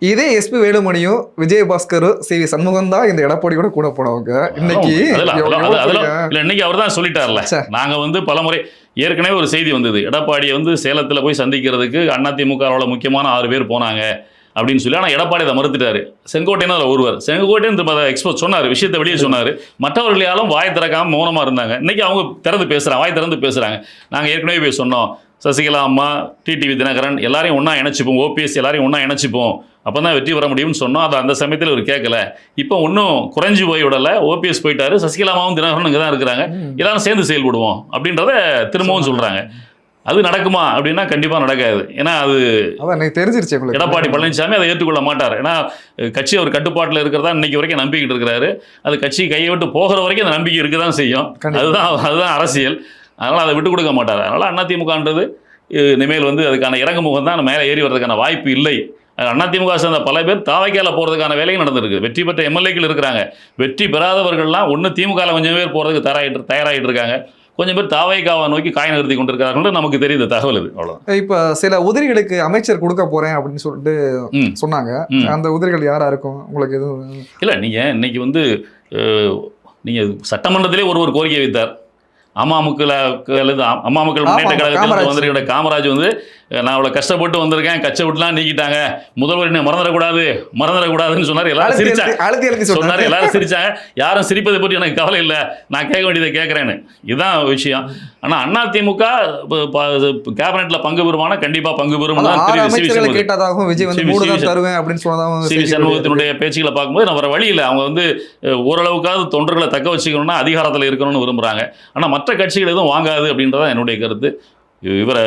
இதே எஸ்பி வேலுமணியும் விஜயபாஸ்கரும் சி.வி. சண்முகம் தான் இந்த எடப்பாடியோட கூட போனவங்க. இன்னைக்கு அவர் தான் சொல்லிட்டார்ல, நாங்க வந்து பலமுறை ஏற்கனவே ஒரு செய்தி வந்தது, எடப்பாடியை வந்து சேலத்தில் போய் சந்திக்கிறதுக்கு அதிமுகவோட முக்கியமான 6 பேர் போனாங்க அப்படின்னு சொல்லி. ஆனால் எடப்பாடி அதை மறுத்துட்டாரு. செங்கோட்டையன் அதில் ஒருவர். செங்கோட்டையன் எக்ஸ்போஸ் சொன்னார், விஷயத்தை வெளியே சொன்னார். மற்றவர்களாலும் வாய் திறக்காம மௌனமாக இருந்தாங்க. இன்னைக்கு அவங்க வாய் திறந்து பேசுகிறாங்க. நாங்கள் ஏற்கனவே போய் சொன்னோம், சசிகலா அம்மா, டிடிவி தினகரன் எல்லாரையும் ஒன்றா இணைச்சிப்போம், ஓபிஎஸ் எல்லாரையும் ஒன்றா இணைச்சிப்போம், அப்போ தான் வெற்றி பெற முடியும்னு சொன்னோம். அது அந்த சமயத்தில் அவர் கேட்கல. இப்போ ஒன்றும் குறைஞ்சி போய் விடலை, ஓபிஎஸ் போயிட்டாரு, சசிகலாமாவும் தினகரன் இங்கே தான் இருக்கிறாங்க, எல்லாரும் சேர்ந்து செயல்படுவோம் அப்படின்றத திரும்பவும் சொல்கிறாங்க. அது நடக்குமா அப்படின்னா கண்டிப்பாக நடக்காது. ஏன்னா அது தெரிஞ்சிருச்சு, எடப்பாடி பழனிசாமி அதை ஏற்றுக்கொள்ள மாட்டார். ஏன்னா கட்சி அவர் கட்டுப்பாட்டில் இருக்கிறதா இன்னைக்கு வரைக்கும் நம்பிக்கிட்டு இருக்கிறாரு. அது கட்சி கையை விட்டு போகிற வரைக்கும் அந்த நம்பிக்கை இருக்க தான் செய்யும். அதுதான் அரசியல். அதனால் அதை விட்டு கொடுக்க மாட்டார். அதனால் அதிமுகன்றது இனிமேல் வந்து அதுக்கான இறங்கு முகம் தான், மேலே ஏறி வர்றதுக்கான வாய்ப்பு இல்லை. அதிமுக சேர்ந்த பல பேர் தாவைக்கால போகிறதுக்கான வேலையும் நடந்திருக்கு. வெற்றி பெற்ற எம்எல்ஏக்கள் இருக்கிறாங்க. வெற்றி பெறாதவர்கள்லாம் ஒன்று திமுகவில் கொஞ்சம் பேர் போகிறதுக்கு தயாராகிட்டு இருக்காங்க, கொஞ்சம் பேர் தாவைக்காவை நோக்கி காய் நகர்த்தி கொண்டிருக்கிறார்கள். நமக்கு தெரியுது தகவல் இது. அவ்வளோதான். இப்போ சில உதிரிகளுக்கு அமைச்சர் கொடுக்க போகிறேன் அப்படின்னு சொல்லிட்டு சொன்னாங்க. அந்த உதிரிகள் யாராக இருக்கும் உங்களுக்கு எதுவும் இல்லை? நீங்கள் இன்னைக்கு வந்து நீங்கள் சட்டமன்றத்திலே ஒருவர் கோரிக்கை வைத்தார். அம்மா மக்கள் முன்னேற்ற கழகத்தில் வந்திருக்கிற காமராஜ் வந்து நான் அவ்வளோ கஷ்டப்பட்டு வந்திருக்கேன், கச்சை விட்டுலாம் நீக்கிட்டாங்க, முதல்வர் என்ன மறந்துடக்கூடாதுன்னு சொன்னார். எல்லாரும் சிரிச்சாங்க, சொன்னார், எல்லாரும் சிரிச்சாங்க. யாரும் சிரிப்பதை பற்றி எனக்கு கவலை இல்லை, நான் கேட்க வேண்டியதை கேட்குறேன்னு. இதுதான் விஷயம். ஆனால் அதிமுக கேபினெட்ல பங்கு பெறுமானா கண்டிப்பாக பங்கு பெறும். சண்முகத்தினுடைய பேச்சுக்களை பார்க்கும்போது நம்ம வர வழி இல்லை. அவங்க வந்து ஓரளவுக்காவது தொண்டர்களை தக்க வச்சுக்கணும்னா அதிகாரத்தில் இருக்கணும்னு விரும்புகிறாங்க. ஆனால் மற்ற கட்சிகள் எதுவும் வாங்காது அப்படின்றதான் என்னுடைய கருத்து. இவரை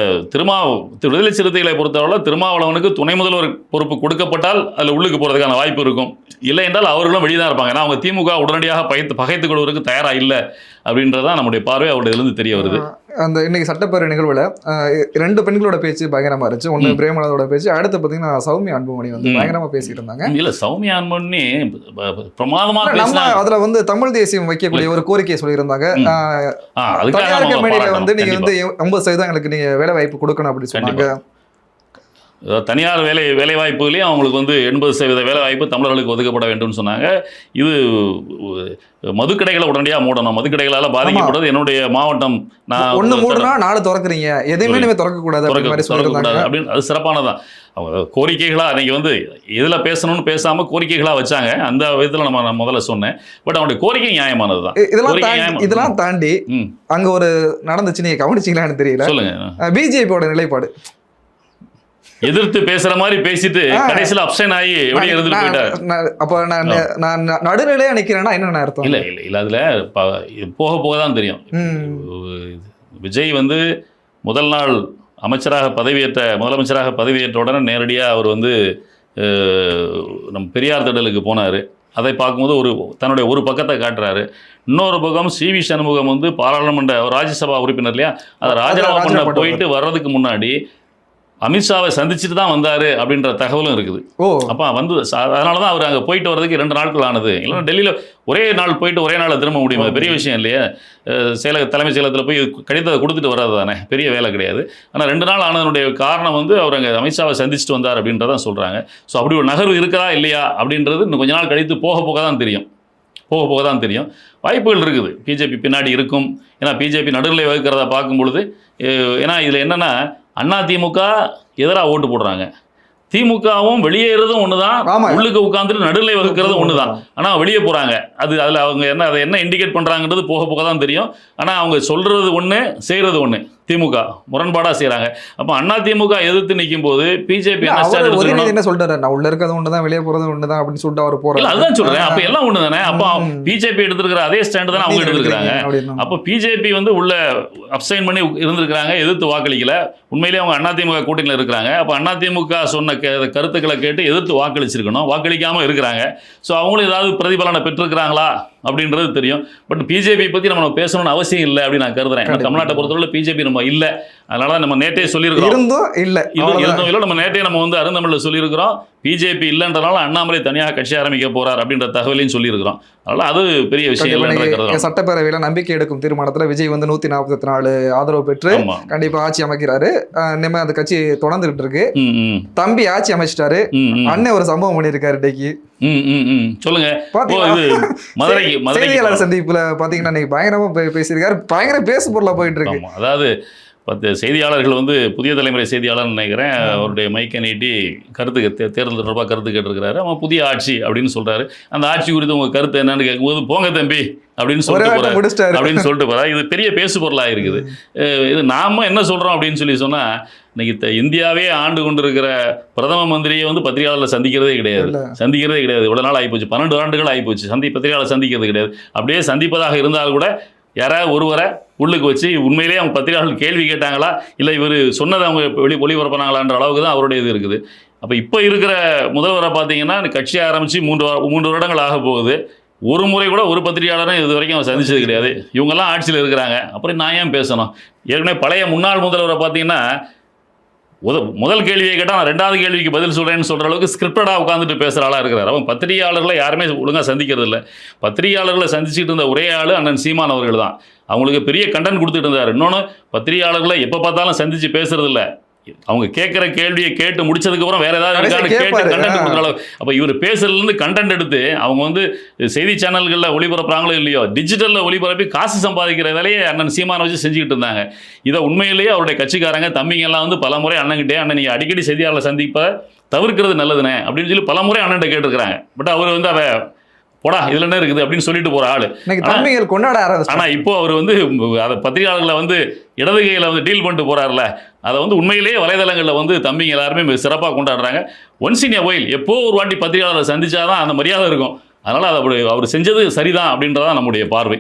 விடுதலை சிறுத்தைகளை பொறுத்தவரை திருமாவளவனுக்கு துணை முதல்வர் பொறுப்பு கொடுக்கப்பட்டால் அதில் உள்ளுக்கு போகிறதுக்கான வாய்ப்பு இருக்கும். இல்லை என்றால் அவர்களும் வெளியே தான் இருப்பாங்க. ஏன்னா அவங்க திமுக உடனடியாக பகைத்துக் கொள்வதற்கு தயாராக இல்லை அப்படின்றதான் நம்முடைய பார்வை அவருடைய இருந்து தெரிய வருது. அந்த இன்னைக்கு சட்டப்பேரவை நிகழ்வுல 2 பெண்களோட பேச்சு பயங்கரமா இருந்துச்சு. ஒன்று பிரேமலதோட பேச்சு, அடுத்து பார்த்தீங்கன்னா சௌமியா அன்புமணி வந்து பயங்கரமா பேசிட்டு இருந்தாங்க. இல்ல சௌமியா அன்புமணி பிரமாதமா நம்ம அதுல வந்து தமிழ் தேசியம் வைக்கக்கூடிய ஒரு கோரிக்கையை சொல்லியிருந்தாங்க. மேடையில வந்து நீங்க வந்து 50% எங்களுக்கு நீங்க வேலை வாய்ப்பு கொடுக்கணும் அப்படின்னு சொன்னாங்க. தனியார் வேலை வாய்ப்புகளையும் அவங்களுக்கு வந்து 80% வேலை வாய்ப்பு தமிழர்களுக்கு ஒதுக்கப்பட வேண்டும் சொன்னாங்க. இது மதுக்கடைகளை உடனடியாக மூடணும், மதுக்கடைகளால் பாதிக்கப்படுறது என்னுடைய மாவட்டம். நான் 1 மூடுனா 4 திறக்கிறீங்க, எதையுமே நீங்க திறக்கக்கூடாது அப்படின்னு. அது சிறப்பானதான். அவங்க கோரிக்கைகளாக அன்றைக்கி வந்து எதில் பேசணும்னு பேசாமல் கோரிக்கைகளாக வச்சாங்க. அந்த விதத்தில் நான் முதல்ல சொன்னேன். பட் அவனுடைய கோரிக்கை நியாயமானது தான். இதெல்லாம் தாண்டி அங்கே ஒரு நடந்துச்சு, நீங்கள் கவனிச்சிங்களான்னு தெரியல. சொல்லுங்க. பிஜேபியோட நிலைப்பாடு எதிர்த்து பேசுற மாதிரி பேசிட்டு கடைசியில் அப்சன் ஆகி எப்படி எழுதிட்டு போயிட்டார். அப்போ நான் நடுநிலையா நிக்கிறேன்னா என்ன அர்த்தம்? இல்ல அதுல போக போக தான் தெரியும். விஜய் வந்து முதல் நாள் முதலமைச்சராக பதவியேற்ற உடனே நேரடியாக அவர் வந்து நம்ம பெரியார் திடலுக்கு போனார். அதை பார்க்கும்போது தன்னுடைய ஒரு பக்கத்தை காட்டுறாரு. இன்னொரு பக்கம் சிவி சண்முகம் வந்து பாராளுமன்ற ராஜ்யசபா உறுப்பினர் இல்லையா, அதை ராஜினாமா பண்ண போயிட்டு வர்றதுக்கு முன்னாடி அமித்ஷாவை சந்திச்சுட்டு தான் வந்தார் அப்படின்ற தகவலும் இருக்குது. அப்போ வந்து அதனால தான் அவர் அங்கே போயிட்டு வர்றதுக்கு 2 நாட்கள் ஆனது. இல்லைன்னா டெல்லியில் ஒரே நாள் போயிட்டு ஒரே நாளில் திரும்ப முடியும், அது பெரிய விஷயம் இல்லையா? தலைமைச் செயலகத்தில் போய் கடிதத்தை கொடுத்துட்டு வர்றது தானே, பெரிய வேலை கிடையாது. ஆனால் 2 நாள் ஆனதனுடைய காரணம் வந்து அவர் அங்கே அமித்ஷாவை சந்திச்சுட்டு வந்தார் அப்படின்றதான் சொல்கிறாங்க. ஸோ அப்படி ஒரு நகர்வு இருக்கா இல்லையா அப்படின்றது இன்னும் கொஞ்ச நாள் கழித்து போக போக தான் தெரியும். வாய்ப்புகள் இருக்குது, பிஜேபி பின்னாடி இருக்கும். ஏன்னா பிஜேபி நடுநிலை வகுக்கிறத பார்க்கும் பொழுது, ஏன்னா இதில் என்னென்னா அதிமுக எதிராக ஓட்டு போடுறாங்க, திமுகவும் வெளியேறதும் ஒன்று தான், உள்ளுக்கு உட்காந்துட்டு நடுநிலை வகுக்கிறதும் ஒன்று தான். ஆனால் வெளியே போகிறாங்க. அதில் அவங்க அதை என்ன இண்டிகேட் பண்ணுறாங்கன்றது போக போக தான் தெரியும். ஆனால் அவங்க சொல்கிறது ஒன்று, செய்கிறது ஒன்று. திமுக முரண்பாடாக செய்கிறாங்க. அப்போ அதிமுக எதிர்த்து நிற்கும் போது பிஜேபி என்ன சொல்றாரு, நான் உள்ள இருக்கிறது ஒன்று தான், வெளியே போகிறது ஒன்று தான் அப்படின்னு சொல்லிட்டு அவர் போகிறார். அதுதான் சொல்கிறேன். அப்போ எல்லாம் ஒன்று தானே. அப்போ பிஜேபி எடுத்துருக்கிற அதே ஸ்டாண்டு தானே அவங்க எடுத்துருக்காங்க. அப்போ பிஜேபி வந்து உள்ள அப்சைன் பண்ணி இருந்திருக்கிறாங்க, எதிர்த்து வாக்களிக்கல. உண்மையிலேயே அவங்க அதிமுக கூட்டணியில் இருக்கிறாங்க. அப்போ அதிமுக சொன்ன கருத்துக்களை கேட்டு எதிர்த்து வாக்களிச்சிருக்கணும், வாக்களிக்காமல் இருக்கிறாங்க. ஸோ அவங்களும் ஏதாவது பிரதிபலனை பெற்றிருக்கிறாங்களா அப்படின்றது தெரியும். பட் பிஜேபி பற்றி நம்ம பேசணும்னு அவசியம் இல்லை அப்படின்னு நான் கருதுறேன். தமிழ்நாட்டை பொறுத்தவரை பிஜேபி நம்ம இல்லை. அதனால நம்ம நேற்றே சொல்லியிருக்கிறோம், இருந்தும் இல்லை நம்ம நேற்றே நம்ம வந்து அருந்தமிழில் சொல்லியிருக்கிறோம், பிஜேபி இல்லைன்றனால அண்ணாமலை தனியாக கட்சி ஆரம்பிக்க போறார் அப்படின்ற தகவலையும் சொல்லியிருக்கிறோம். அதனால அது பெரிய விஷயம். சட்டப்பேரவையில் நம்பிக்கை எடுக்கும் தீர்மானத்தில் விஜய் வந்து 144 ஆதரவு பெற்று கண்டிப்பா ஆட்சி அமைக்கிறாரு. நம்ம அந்த கட்சி தொடர்ந்துகிட்டு இருக்கு. தம்பி ஆட்சி அமைச்சிட்டாரு. அண்ணன் ஒரு சம்பவம் பண்ணியிருக்காரு இன்னைக்கு. சொல்லுங்க. செய்தியாளர் சந்திப்புல பாத்தீங்கன்னா இன்னைக்கு பயங்கரமா பேசியிருக்காரு. பயங்கர பேசு பொருளா போயிட்டு இருக்கு. அதாவது செய்தியாளர்கள் வந்து புதிய தலைமுறை செய்தியாளர்னு நினைக்கிறேன், அவருடைய மைக்கை நீட்டி தேர்தல் தொடர்பாக கருத்து கேட்டிருக்கிறாரு. அவன் புதிய ஆட்சி அப்படின்னு சொல்றாரு. அந்த ஆட்சி குறித்து உங்க கருத்து என்னன்னு கேட்கும்போது போங்க தம்பி அப்படின்னு சொல்லிட்டு போறா. இது பெரிய பேசு பொருளாக இருக்குது. இது நாம என்ன சொல்றோம் அப்படின்னு சொன்னா, இன்னைக்கு இந்தியாவே ஆண்டு கொண்டிருக்கிற பிரதம மந்திரியை வந்து பத்திரிகையாளர் சந்திக்கிறதே கிடையாது. இவ்வளவு நாள் ஆகிப்போச்சு, 12 ஆண்டுகள் ஆகிப்போச்சு. பத்திரிகையாளர் சந்திக்கிறது கிடையாது. அப்படியே சந்திப்பதாக இருந்தால் கூட யாராவது ஒருவரை உள்ளுக்கு வச்சு உண்மையிலேயே அவங்க பத்திரிகையாளர்கள் கேள்வி கேட்டாங்களா, இல்லை இவர் சொன்னதை அவங்க ஒளிபரப்பினாங்களான்ற அளவுக்கு தான் அவருடைய இது இருக்குது. அப்போ இப்போ இருக்கிற முதல்வரை பார்த்தீங்கன்னா கட்சி ஆரம்பித்து 3 வருடங்கள் ஆக போகுது. ஒரு முறை கூட ஒரு பத்திரிகையாளரும் இது வரைக்கும் அவன் சந்திச்சது கிடையாது. இவங்கெல்லாம் ஆட்சியில் இருக்கிறாங்க, அப்புறம் நான் ஏன் பேசணும்? ஏற்கனவே பழைய முன்னாள் முதல்வரை பார்த்தீங்கன்னா முதல் கேள்வியை கேட்டால் நான் 2வது கேள்விக்கு பதில் சொல்கிறேன்னு சொல்கிற அளவுக்கு ஸ்கிரிப்டடாக உட்காந்துட்டு பேசுகிற ஆளாக இருக்கிறார். அவன் பத்திரிகையாளர்களை யாருமே ஒழுங்காக சந்திக்கிறது இல்லை. பத்திரிகையாளர்களை சந்திச்சுட்டு இருந்த ஒரே ஆள் அண்ணன் சீமான் அவர்கள் தான். அவங்களுக்கு பெரிய கண்டென்ட் கொடுத்துட்டு இருந்தார். இன்னொன்று, பத்திரிகையாளர்களை எப்போ பார்த்தாலும் சந்தித்து பேசுறது இல்லை. அவங்க கேட்குற கேள்வியை கேட்டு முடிச்சதுக்கப்புறம் வேற ஏதாவது இருக்கான்னு கேட்டு கண்டென்ட் கொடுக்குற அளவு. அப்போ இவர் பேசுறதுலேருந்து கண்டென்ட் எடுத்து அவங்க வந்து செய்தி சேனல்களில் ஒளிபரப்புறாங்களோ இல்லையோ டிஜிட்டலில் ஒளிபரப்பி காசு சம்பாதிக்கிற வேலையை அண்ணன் சீமானை வச்சு செஞ்சுக்கிட்டு இருந்தாங்க. இதை உண்மையிலேயே அவருடைய கட்சிக்காரங்க தம்பிங்கெல்லாம் வந்து பல முறை அண்ணன்கிட்டே அண்ணன் நீங்கள் அடிக்கடி செய்தியாளர்களை சந்திப்ப தவிர்க்கிறது நல்லதுனே அப்படின்னு சொல்லி பல முறை அண்ணன்ட்ட கேட்டிருக்கிறாங்க. பட் அவர் வந்து அதை போடா இதுல என்ன இருக்குது அப்படின்னு சொல்லிட்டு போற ஆளு. தம்பிகள் கொண்டாட ஆரம்பிச்சு. ஆனா இப்போ அவர் வந்து அதை பத்திரிகையாளர்களை வந்து இடது கையில வந்து டீல் பண்ணிட்டு போறாருல, அதை வந்து உண்மையிலேயே வலைதளங்களில் வந்து தம்பிங்க எல்லாருமே சிறப்பாக கொண்டாடுறாங்க. ஒன்ஸ் இன் எ ஒயில் எப்போ ஒரு வாட்டி பத்திரிகையாளரை சந்திச்சாதான் அந்த மரியாதை இருக்கும். அதனால அதை அப்படி அவர் செஞ்சது சரிதான் அப்படின்றதான் நம்முடைய பார்வை.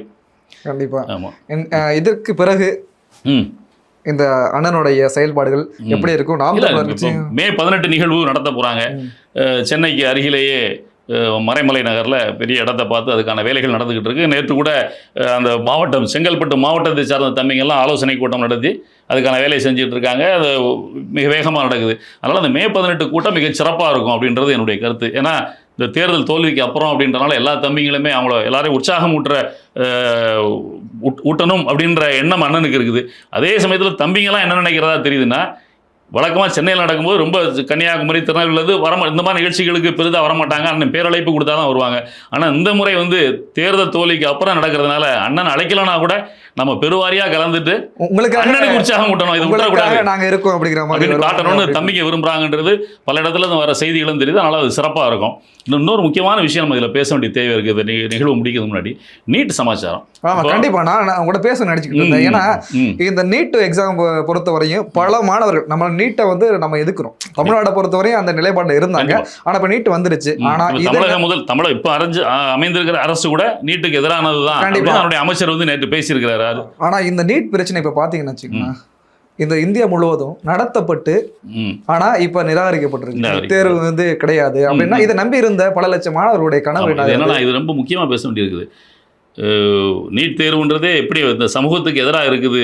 கண்டிப்பா. ஆமா. இதற்கு பிறகு இந்த அண்ணனுடைய செயல்பாடுகள் எப்படி இருக்கும்? மே 18 நிகழ்வு நடத்த போறாங்க. சென்னைக்கு அருகிலேயே மறைமலை நகரில் பெரிய இடத்தை பார்த்து அதுக்கான வேலைகள் நடந்துக்கிட்டு இருக்கு. நேற்று கூட அந்த மாவட்டம் செங்கல்பட்டு மாவட்டத்தை சார்ந்த தம்பிங்கெல்லாம் ஆலோசனை கூட்டம் நடத்தி அதுக்கான வேலையை செஞ்சுட்டு இருக்காங்க. அது மிக வேகமாக நடக்குது. அதனால் அந்த மே 18 கூட்டம் மிக சிறப்பாக இருக்கும் அப்படின்றது என்னுடைய கருத்து. ஏன்னா இந்த தேர்தல் தோல்விக்கு அப்புறம் அப்படின்றனால எல்லா தம்பிங்களுமே அவங்கள எல்லாரையும் உற்சாகம் ஊட்டணும் அப்படின்ற எண்ணம் அண்ணனுக்கு இருக்குது. அதே சமயத்தில் தம்பிங்கெல்லாம் என்ன நினைக்கிறதா தெரியுதுன்னா, வழக்கமாக சென்னையில் நடக்கும்போது ரொம்ப கன்னியாகுமரி திருநெல்வேலி இந்த மாதிரி நிகழ்ச்சிகளுக்கு பெரிதாக வரமாட்டாங்க. அண்ணன் பேரழைப்பு கொடுத்தா தான் வருவாங்க. ஆனால் இந்த முறை வந்து தேர்தல் தோல்விக்கு அப்புறம் நடக்கிறதுனால அண்ணன் அழைக்கலனா கூட நம்ம பெருவாரியாக கலந்துட்டு உங்களுக்கு அண்ணனுக்கு உற்சாகம் ஊட்டணும், இது விடக்கூடாது, நாங்கள் இருக்கோம் அப்படிங்கிற மாதிரி காட்டணும்னு தம்பிக்கு விரும்புகிறாங்கன்றது பல இடத்துல வர செய்திகளும் தெரியுது. அதனால் அது சிறப்பாக இருக்கும். இன்னொரு முக்கியமான விஷயம் நம்ம இதில் பேச வேண்டிய தேவை இருக்குது. நிகழ்வு முடிக்கிறது முன்னாடி நீட் சமாச்சாரம். கண்டிப்பாக நான் கூட பேச நினைச்சுக்கிட்டு இருந்தேன். ஏன்னா இந்த நீட் எக்ஸாம் பொறுத்தவரையும் பல மாணவர்கள் நம்ம நீட்டை வந்து நம்ம எதுக்குறோம். தமிழ்நாட்டை பொறுத்தவரையும் அந்த நிலைப்பாட்டில் இருந்தாங்க. ஆனா இப்ப நீட் வந்துருச்சு. ஆனா தமிழக இப்ப அமைந்திருக்கிற அரசு கூட நீட்டுக்கு எதிரானதுதான். அவருடைய அமைச்சர் வந்து நேற்று பேசியிருக்கிறாரு. ஆனா இந்த நீட் பிரச்சனை இப்ப பாத்தீங்கன்னு வச்சுக்கோங்க, இந்த இந்தியா முழுவதும் நடத்தப்பட்டு ஆனா இப்ப நிராகரிக்கப்பட்டிருக்கு. தேர்வு வந்து கிடையாது அப்படின்னா இதை நம்பி இருந்த பல லட்சம் மாணவர்களுடைய கனவு. இது ரொம்ப முக்கியமா பேச வேண்டியிருக்குது. நீட் தேர்வுன்றதே எப்படி இந்த சமூகத்துக்கு எதிராக இருக்குது.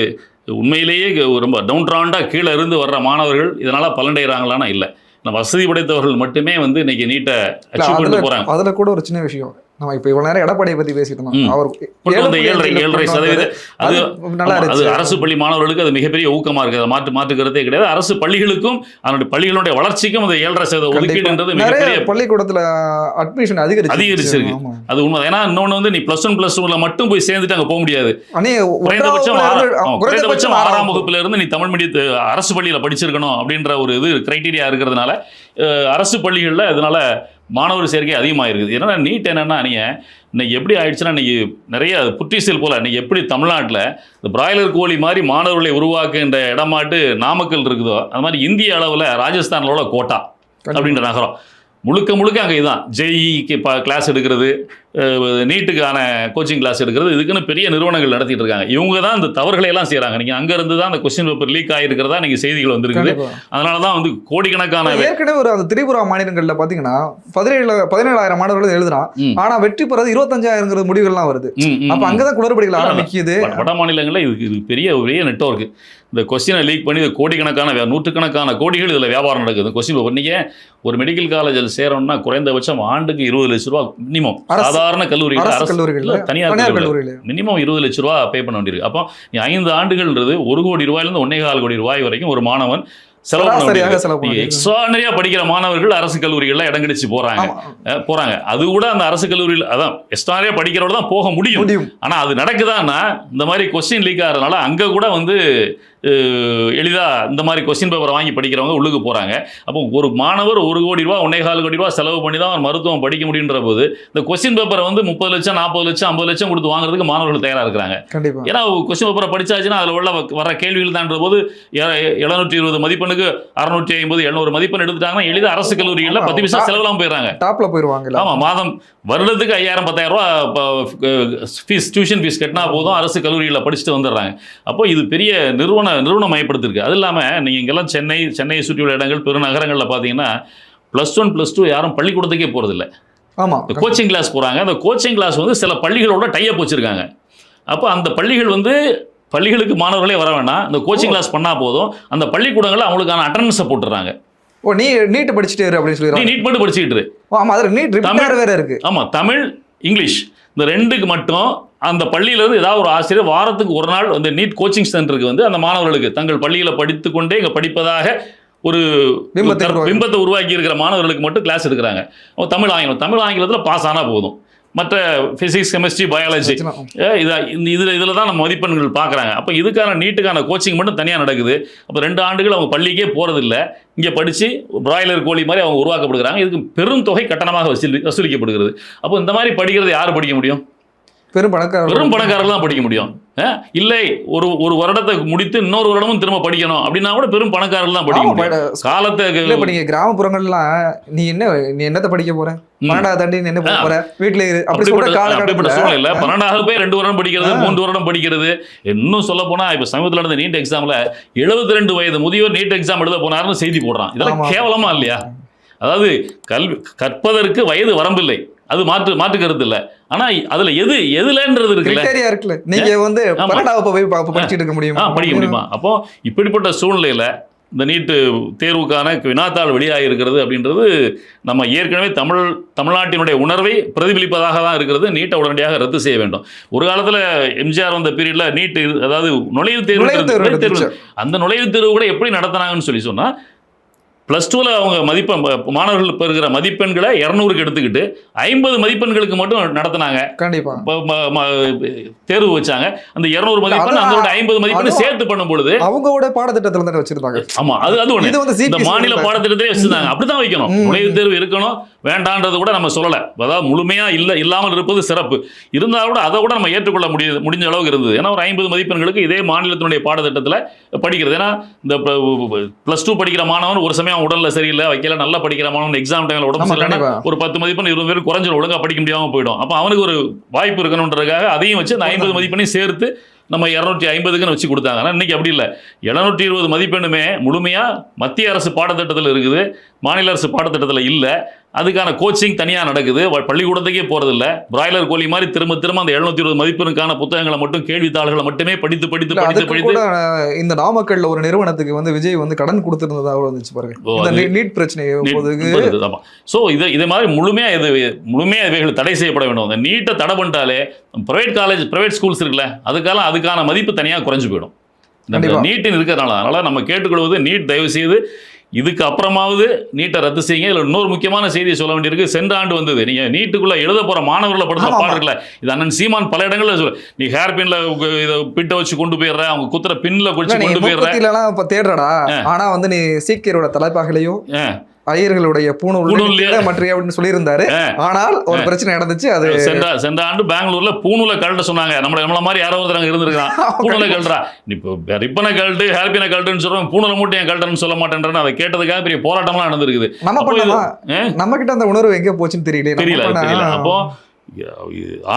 உண்மையிலேயே ரொம்ப டவுன்ட்ராண்டாக கீழே இருந்து வர்ற மாணவர்கள் இதனால் பலனடைகிறாங்களான்னா இல்லை. வசதி படைத்தவர்கள் மட்டுமே வந்து இன்னைக்கு நீட்டை அச்சீவ் பண்ணிட்டு போகிறாங்க. அதில் கூட ஒரு சின்ன விஷயம், நம்ம இப்போ இவ்வளோ நேரம் எடப்பாடியை பற்றி பேசிட்டு இருந்தோம். அவர் 7.5% அது அரசு பள்ளி மாணவர்களுக்கு அது மிகப்பெரிய ஊக்கமாக இருக்குது. அதை மாற்றுக்கிறதே கிடையாது. அரசு பள்ளிகளுக்கும் அதனுடைய பள்ளிகளுடைய வளர்ச்சிக்கும் அந்த 7.5% ஒதுக்கீடுன்றது மிகப்பெரிய பள்ளிக்கூடத்தில் அட்மிஷன் அதிகரிச்சிருக்கு. அது உண்மை. ஏன்னா இன்னொன்று வந்து நீ +1+2 மட்டும் போய் சேர்ந்துட்டு அங்கே போக முடியாது. குறைந்தபட்சம் 6ஆம் வகுப்புல இருந்து நீ தமிழ் மீடியத்து அரசு பள்ளியில் படிச்சிருக்கணும் அப்படின்ற ஒரு இது கிரைட்டீரியா இருக்கிறதுனால அரசு பள்ளிகளில் இதனால மாணவர் சேர்க்கை அதிகமாக இருக்குது. ஏன்னா நீட் என்னன்னா இன்னைக்கு எப்படி ஆயிடுச்சுன்னா, இன்னைக்கு நிறைய புற்றீசல் போல இன்னைக்கு எப்படி தமிழ்நாட்டில் இந்த பிராய்லர் கோழி மாதிரி மாணவர்களை உருவாக்குகின்ற இடமாட்டு நாமக்கல் இருக்குதோ, அது மாதிரி இந்திய அளவில் ராஜஸ்தானோட கோட்டா அப்படின்ற நகரம் முழுக்க அங்கே இதுதான். ஜேஇக்கு கிளாஸ் எடுக்கிறது, நீட்டுக்கான கோச்சிங் கிளாஸ் எடுக்கிறது, இதுக்குன்னு பெரிய நிறுவனங்கள் நடத்திட்டு இருக்காங்க. இவங்க தான் இந்த தவறுகளை எல்லாம் செய்கிறாங்க. நீங்கள் அங்கேருந்து தான் அந்த கொஸ்டின் பேப்பர் லீக் ஆகிருக்கிறதா நீங்கள் செய்திகள் வந்திருக்குது. அதனால தான் வந்து கோடிக்கணக்கான ஏற்கனவே ஒரு அந்த திரிபுரா மாநிலங்களில் பார்த்தீங்கன்னா 17,000 மாணவர்கள் எழுதுறான். ஆனால் வெற்றி பெறது 25,000 முடிவுகள்லாம் வருது. அப்போ அங்கே தான் குளறுபடிகள் ஆரம்பிக்குது. வட மாநிலங்களில் இது பெரிய நெட்வொர்க். இந்த கொஸ்டினை லீக் பண்ணி கோடிக்கணக்கான நூற்றுக்கணக்கான கோடிகள் இதில் வியாபாரம் நடக்குது. கொஸ்டின் பேப்பர் நீங்கள் ஒரு மெடிக்கல் காலேஜில் சேரணும்னா குறைந்தபட்சம் ஆண்டுக்கு 20 லட்ச ரூபா மினிமம். சாதாரண கல்லூரிகள், தனியார் கல்லூரிகள் மினிமம் 20 லட்ச ரூபா பே பண்ண வேண்டியிருக்கு. அப்போ 5 ஆண்டுகள்ன்றது 1 கோடி ரூபாயிலிருந்து 1,4 கோடி ரூபாய் வரைக்கும் ஒரு மாணவன் செலவு பண்ண. எக்ஸ்ட்ரானரியா படிக்கிற மாணவர்கள் அரசு கல்லூரிகள்ல இடம் கிடைச்சு போறாங்க. அது கூட அந்த அரசு கல்லூரியில் அதான் எக்ஸ்ட்ரானரியா படிக்கிறவங்க தான் போக முடியும். ஆனா அது நடக்குதான்னா இந்த மாதிரி கொஸ்டின் லீக் ஆகிறதுனால அங்க கூட வந்து எளிதாக இந்த மாதிரி கொஸ்டின் பேப்பரை வாங்கி படிக்கிறவங்க உள்ளுக்கு போகிறாங்க. அப்போ ஒரு மாணவர் 1 கோடி ரூபா 1,4 கோடி ரூபா செலவு பண்ணி தான் மருத்துவம் படிக்க முடியுன்ற போது இந்த கொஸ்டின் பேப்பரை வந்து 30 லட்சம் 40 லட்சம் 50 லட்சம் கொடுத்து வாங்குறதுக்கு மாணவர்கள் தயாராக இருக்கிறாங்க. ஏன்னா கொஸ்டின் பேப்பரை படிச்சாச்சுன்னா அதில் வர கேள்விகள் தான்ற போது 720 மதிப்பெண்ணுக்கு 650 700 மதிப்பெண் எடுத்துட்டாங்கன்னா எளிதாக அரசு கல்லூரிகளில் 10 பைசா செலவெல்லாம் போயிடுறாங்க. டாப்ல போயிடுவாங்க. ஆமாம், மாதம் வருடத்துக்கு 5,000-10,000 ரூபா ஃபீஸ் டியூஷன் ஃபீஸ் கட்டினா போதும் அரசு கல்லூரிகளில் படிச்சுட்டு வந்துடுறாங்க. அப்போ இது பெரிய நிறுவனம் மயப்படுத்திருக்கு. அது இல்லாமல் நீங்கள் இங்கெல்லாம் சென்னையை சுற்றியுள்ள இடங்கள் பெருநகரங்களில் பார்த்தீங்கன்னா +1 +2 யாரும் பள்ளிக்கூடத்துக்கே போகிறதில்ல. ஆமாம், கோச்சிங் கிளாஸ் போகிறாங்க. அந்த கோச்சிங் கிளாஸ் வந்து சில பள்ளிகளோட டைப் வச்சுருக்காங்க. அப்போ அந்த பள்ளிகளுக்கு மாணவர்களே வர வேண்டாம், இந்த கோச்சிங் கிளாஸ் பண்ணால் போதும். அந்த பள்ளிக்கூடங்களில் அவங்களுக்கான அட்டெண்டன்ஸை போட்டுறாங்க. நீ நீட் படிச்சுட்டு அப்படின்னு சொல்லி நீட் மட்டும் படிச்சுக்கிட்டு. ஆமாம், அதில் நீட் தமிழ் வேற இருக்குது. ஆமாம், தமிழ் இங்கிலீஷ் இந்த 2க்கு மட்டும் அந்த பள்ளியிலேருந்து ஏதாவது ஒரு ஆசிரியர் வாரத்துக்கு ஒரு நாள் அந்த நீட் கோச்சிங் சென்டருக்கு வந்து அந்த மாணவர்களுக்கு தங்கள் பள்ளியில் படித்துக்கொண்டே இங்கே படிப்பதாக ஒரு பிம்பத்தை பிம்பத்தை உருவாக்கி இருக்கிற மாணவர்களுக்கு மட்டும் கிளாஸ் எடுக்கிறாங்க. தமிழ் ஆங்கிலத்தில் பாஸ் ஆனால் போதும். மற்ற ஃபிசிக்ஸ், கெமிஸ்ட்ரி, பயாலஜி இதில் தான் நம்ம மதிப்பெண்கள் பார்க்குறாங்க. அப்போ இதுக்கான நீட்டுக்கான கோச்சிங் மட்டும் தனியாக நடக்குது. அப்போ 2 ஆண்டுகள் அவங்க பள்ளிக்கே போகிறதில்ல, இங்கே படித்து பிராய்லர் கோழி மாதிரி அவங்க உருவாக்கப்படுகிறாங்க. இதுக்கு பெரும் தொகை கட்டணமாக வசூலிக்கப்படுகிறது. அப்போ இந்த மாதிரி படிக்கிறது யார் படிக்க முடியும்? பெரும் பணக்காரர்கள் தான் படிக்க முடியும். இல்லை, ஒரு வருடத்தை முடித்து இன்னொரு வருடமும் திரும்ப படிக்கணும் அப்படின்னா கூட பெரும் பணக்காரர்கள் தான் படிக்க முடியும். காலத்தை நீங்க கிராமப்புறங்கள்லாம் நீ என்னத்தை படிக்க போற, 12வது தாண்டி என்ன போற, வீட்டுல அப்படிப்பட்ட சூழ்நிலை 12வது போய் 2 வருடம் படிக்கிறது, 3 வருடம் படிக்கிறது. இன்னும் சொல்ல போனா இப்ப சமீபத்தில் நடந்த நீட் எக்ஸாம்ல 72 வயது முதியோர் நீட் எக்ஸாம் எழுத போனாருன்னு செய்தி போடுறான். இதெல்லாம் கேவலமா இல்லையா? அதாவது கற்பதற்கு வயது வரம்பில்லை, அது மாற்று கருத்து இல்ல. ஆனா அதுல எதுலன்றது இருக்குல்ல, நீங்க வந்து 12வது போய் படிச்சிட்டு இருக்க முடியுமா, படிக்க முடியுமா? அப்போ இப்படிப்பட்ட சூழ்நிலையில இந்த நீட்டு தேர்வுக்கான வினாத்தாள் வெளியாக இருக்கிறது அப்படின்றது நம்ம ஏற்கனவே தமிழ்நாட்டினுடைய உணர்வை பிரதிபலிப்பதாக தான் இருக்கிறது. நீட்டை உடனடியாக ரத்து செய்ய வேண்டும். ஒரு காலத்தில் எம்ஜிஆர் வந்த பீரியட்ல நீட்டு, அதாவது நுழைவுத் தேர்வு, அந்த நுழைவுத் தேர்வு கூட எப்படி நடத்தினாங்கன்னு சொன்னா, +2ல் அவங்க மாணவர்கள் பெறுகிற மதிப்பெண்களை 200க்கு எடுத்துக்கிட்டு 50 மதிப்பெண்களுக்கு மட்டும் நடத்தினாங்க. கண்டிப்பா தேர்வு வச்சாங்க. அந்த 200 மதிப்பெண் அதோட 50 மதிப்பெண் சேர்த்து பண்ணும் பொழுது அவங்களோட பாடத்திட்டத்தில் தானே வச்சிருந்தாங்க. ஆமா, அது ஒண்ணு. இந்த மாநில பாடத்திட்டத்திலே வச்சிருந்தாங்க. அப்படிதான் வைக்கணும். நுழைவுத் தேர்வு இருக்கணும், வேண்டான்றது கூட நம்ம சொல்லலை. அதாவது முழுமையா இல்லாமல் இருப்பது சிறப்பு. இருந்தாலும் கூட அதை கூட நம்ம ஏற்றுக்கொள்ள முடிஞ்ச அளவுக்கு இருந்தது. ஏன்னா ஒரு 50 மதிப்பெண்களுக்கு இதே மாநிலத்தினுடைய பாடத்திட்டத்தில் படிக்கிறது. ஏன்னா இந்த +2 படிக்கிற மாணவன் ஒரு சமயம் உடல்ல சரியில்லை, வைக்கல, நல்லா படிக்கிற மாணவன் எக்ஸாம் டைம்ல உடம்பு சரியில்லை, ஒரு 10 மதிப்பெண் 20 பேர் குறைஞ்சிடும், ஒழுங்கா படிக்க முடியாம போயிடும். அப்ப அவனுக்கு ஒரு வாய்ப்பு இருக்கணும்ன்றதுக்காக அதையும் வச்சு அந்த 50 மதிப்பெண்ணையும் சேர்த்து நம்ம 250க்குன்னு வச்சு கொடுத்தாங்க. ஆனால் இன்னைக்கு அப்படி இல்லை. 720 மதிப்பெண்ணுமே முழுமையா மத்திய அரசு பாடத்திட்டத்தில் இருக்குது, மாநில அரசு பாடத்திட்டத்தில் இல்லை. அதுக்கான கோச்சிங் தனியாக நடக்குது. பள்ளிக்கூடத்துக்கே போகிறதில்ல. பிராய்லர் கோழி மாதிரி திரும்ப அந்த 720 மதிப்பெண்ணுக்கான புத்தகங்களை மட்டும், கேள்வித்தாள்களை மட்டுமே படித்து இந்த நாமக்கல்ல ஒரு நிறுவனத்துக்கு வந்து விஜய் வந்து கடன் கொடுத்திருந்ததாக வந்துச்சு பாருங்க, நீட் பிரச்சனை. ஸோ இதே மாதிரி முழுமையா இவைகள் தடை செய்யப்பட வேண்டும். இந்த நீட்டை தடை பண்ணிட்டாலே பிரைவேட் ஸ்கூல்ஸ் இருக்குல்ல, அதுக்கான மதிப்பு தனியாக குறைஞ்சு போயிடும். நீட்டின் இருக்கிறதுனால. அதனால நம்ம கேட்டுக்கொள்வது, நீட் தயவு செய்து இதுக்கு அப்புறமாவது நீட்டை ரத்து செய்யுங்க. இதில் இன்னொரு முக்கியமான செய்தியை சொல்ல வேண்டியிருக்கு. சென்ற ஆண்டு வந்தது, நீங்க நீட்டுக்குள்ள எழுத போற மாணவர்களை படுத்த பாடுறல, இது அண்ணன் சீமான் பல இடங்கள்ல சொல்ல, நீ ஹேர் பின்ல இதை பிட்ட வச்சு கொண்டு போயிடுற, அவங்க குத்துற பின்ல குடிச்சு கொண்டு போயிடுற தேடுறடா. ஆனா வந்து நீ சீக்கியரோட தலைப்பாகலையும் ஐயர்களுடைய பூணூல் அப்படின்னு சொல்லியிருந்தாரு. ஆனால் ஒரு பிரச்சனை நடந்துச்சு. அது சென்ற ஆண்டு பெங்களூர்ல பூணூல கழட்ட சொன்னாங்க. நம்மள மாதிரி யாரோ ஒருத்தர் இருந்திருக்கான், பூணூல கழட்டா, இப்போ ரிப்பனை கழட்டு, ஹேர்பினை கழட்டுன்னு சொல்றோம், பூணூல மட்டும் என் கழட்டன்னு சொல்ல மாட்டேன்றேன்னு அதை கேட்டதுக்காக பெரிய போராட்டம்லாம் நடந்திருக்குது. நம்ம கிட்ட அந்த உணர்வு எங்க போச்சுன்னு தெரியல. அப்போ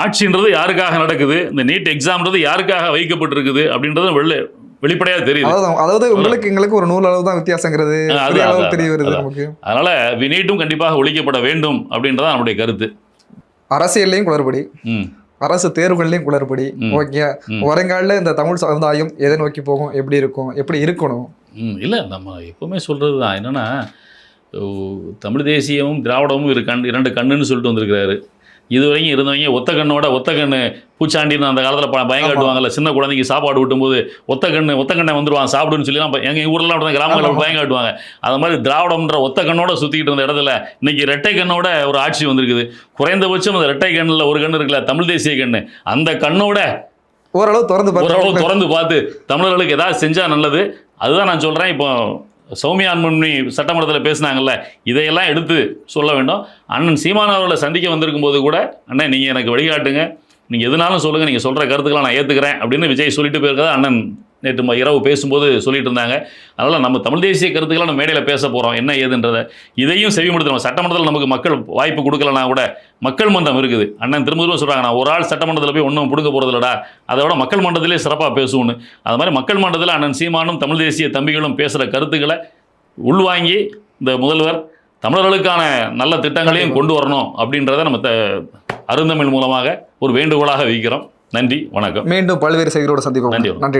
ஆட்சின்றது யாருக்காக நடக்குது, இந்த நீட் எக்ஸாம்ன்றது யாருக்காக வைக்கப்பட்டிருக்குது அப்படின்றது வெளிப்படையாக தெரியுது. அதாவது எங்களுக்கு ஒரு 100 அளவு தான் வித்தியாசங்கிறது தெரிய வருது நமக்கு. அதனால நீட்டும் கண்டிப்பாக ஒழிக்கப்பட வேண்டும் அப்படின்றதான் நம்முடைய கருத்து. அரசியல்லையும் குளறுபடி, அரசு தேர்வுகள்லையும் குளறுபடி. ஓகே, வருங்கால இந்த தமிழ் சமுதாயம் எதை நோக்கி போகும், எப்படி இருக்கணும்? இல்லை, நம்ம எப்பவுமே சொல்றது தான் என்னன்னா, தமிழ் தேசியமும் திராவிடமும் 2 கண்ணுன்னு சொல்லிட்டு வந்திருக்கிறாரு. இதுவரைக்கும் இருந்தவங்க ஒத்த கண்ணு பூச்சாண்டின்னு அந்த காலத்தில் பயம் காட்டுவாங்கல்ல, சின்ன குழந்தைக்கு சாப்பாடு ஊட்டும்போது ஒத்த கண்ணை வந்துடுவாங்க சாப்பிடுன்னு சொல்லி எங்கள் ஊரெல்லாம் கிராமங்களில் பயம் காட்டுவாங்க. அது மாதிரி திராவிடம்ன்ற ஒத்த கண்ணோட சுற்றிக்கிட்டு இருந்த இடத்துல இன்னைக்கு ரெட்டை கண்ணோட ஒரு ஆட்சி வந்திருக்குது. குறைந்தபட்சம் அந்த ரெட்டை கண்ணில் ஒரு கண்ணு இருக்குல்ல, தமிழ் தேசிய கண்ணு, அந்த கண்ணோட ஓரளவு திறந்து பார்த்து தமிழர்களுக்கு ஏதாவது செஞ்சா நல்லது. அதுதான் நான் சொல்கிறேன். இப்போ சௌமியா அன்புமணி சட்டமன்றத்தில் பேசினாங்கல்ல, இதையெல்லாம் எடுத்து சொல்ல வேண்டும். அண்ணன் சீமான் அவர்களை சந்திக்க வந்திருக்கும் போது கூட, அண்ணன் நீங்கள் எனக்கு வழிகாட்டுங்க, நீங்கள் எதுனாலும் சொல்லுங்கள், நீங்கள் சொல்கிற கருத்துக்களை நான் ஏற்றுக்கிறேன் அப்படின்னு விஜய் சொல்லிட்டு போயிருக்காது. அண்ணன் நேற்று இரவு பேசும்போது சொல்லிட்டு இருந்தாங்க. அதனால் நம்ம தமிழ் தேசிய கருத்துக்களை நம்ம மேடையில் பேச போகிறோம், என்ன ஏதுன்றதை இதையும் செவிமடுத்தணும். சட்டமன்றத்தில் நமக்கு மக்கள் வாய்ப்பு கொடுக்கலனா கூட மக்கள் மன்றம் இருக்குது. அண்ணன் திரும்ப சொல்கிறாங்க, நான் ஒரு ஆள் சட்டமன்றத்தில் போய் ஒன்றும் கொடுக்க போகிறதில்லடா, அதை விட மக்கள் மன்றத்திலே சிறப்பாக பேசுவோன்னு. அது மாதிரி மக்கள் மன்றத்தில் அண்ணன் சீமானும் தமிழ் தேசிய தம்பிகளும் பேசுகிற கருத்துக்களை உள்வாங்கி இந்த முதல்வர் தமிழர்களுக்கான நல்ல திட்டங்களையும் கொண்டு வரணும் அப்படின்றத நம்ம அருந்தமிழ் மூலமாக ஒரு வேண்டுகோளாக வைக்கிறோம். நன்றி, வணக்கம். மீண்டும் பல்வேறு செய்திகளோடு சந்திப்போம். நன்றி.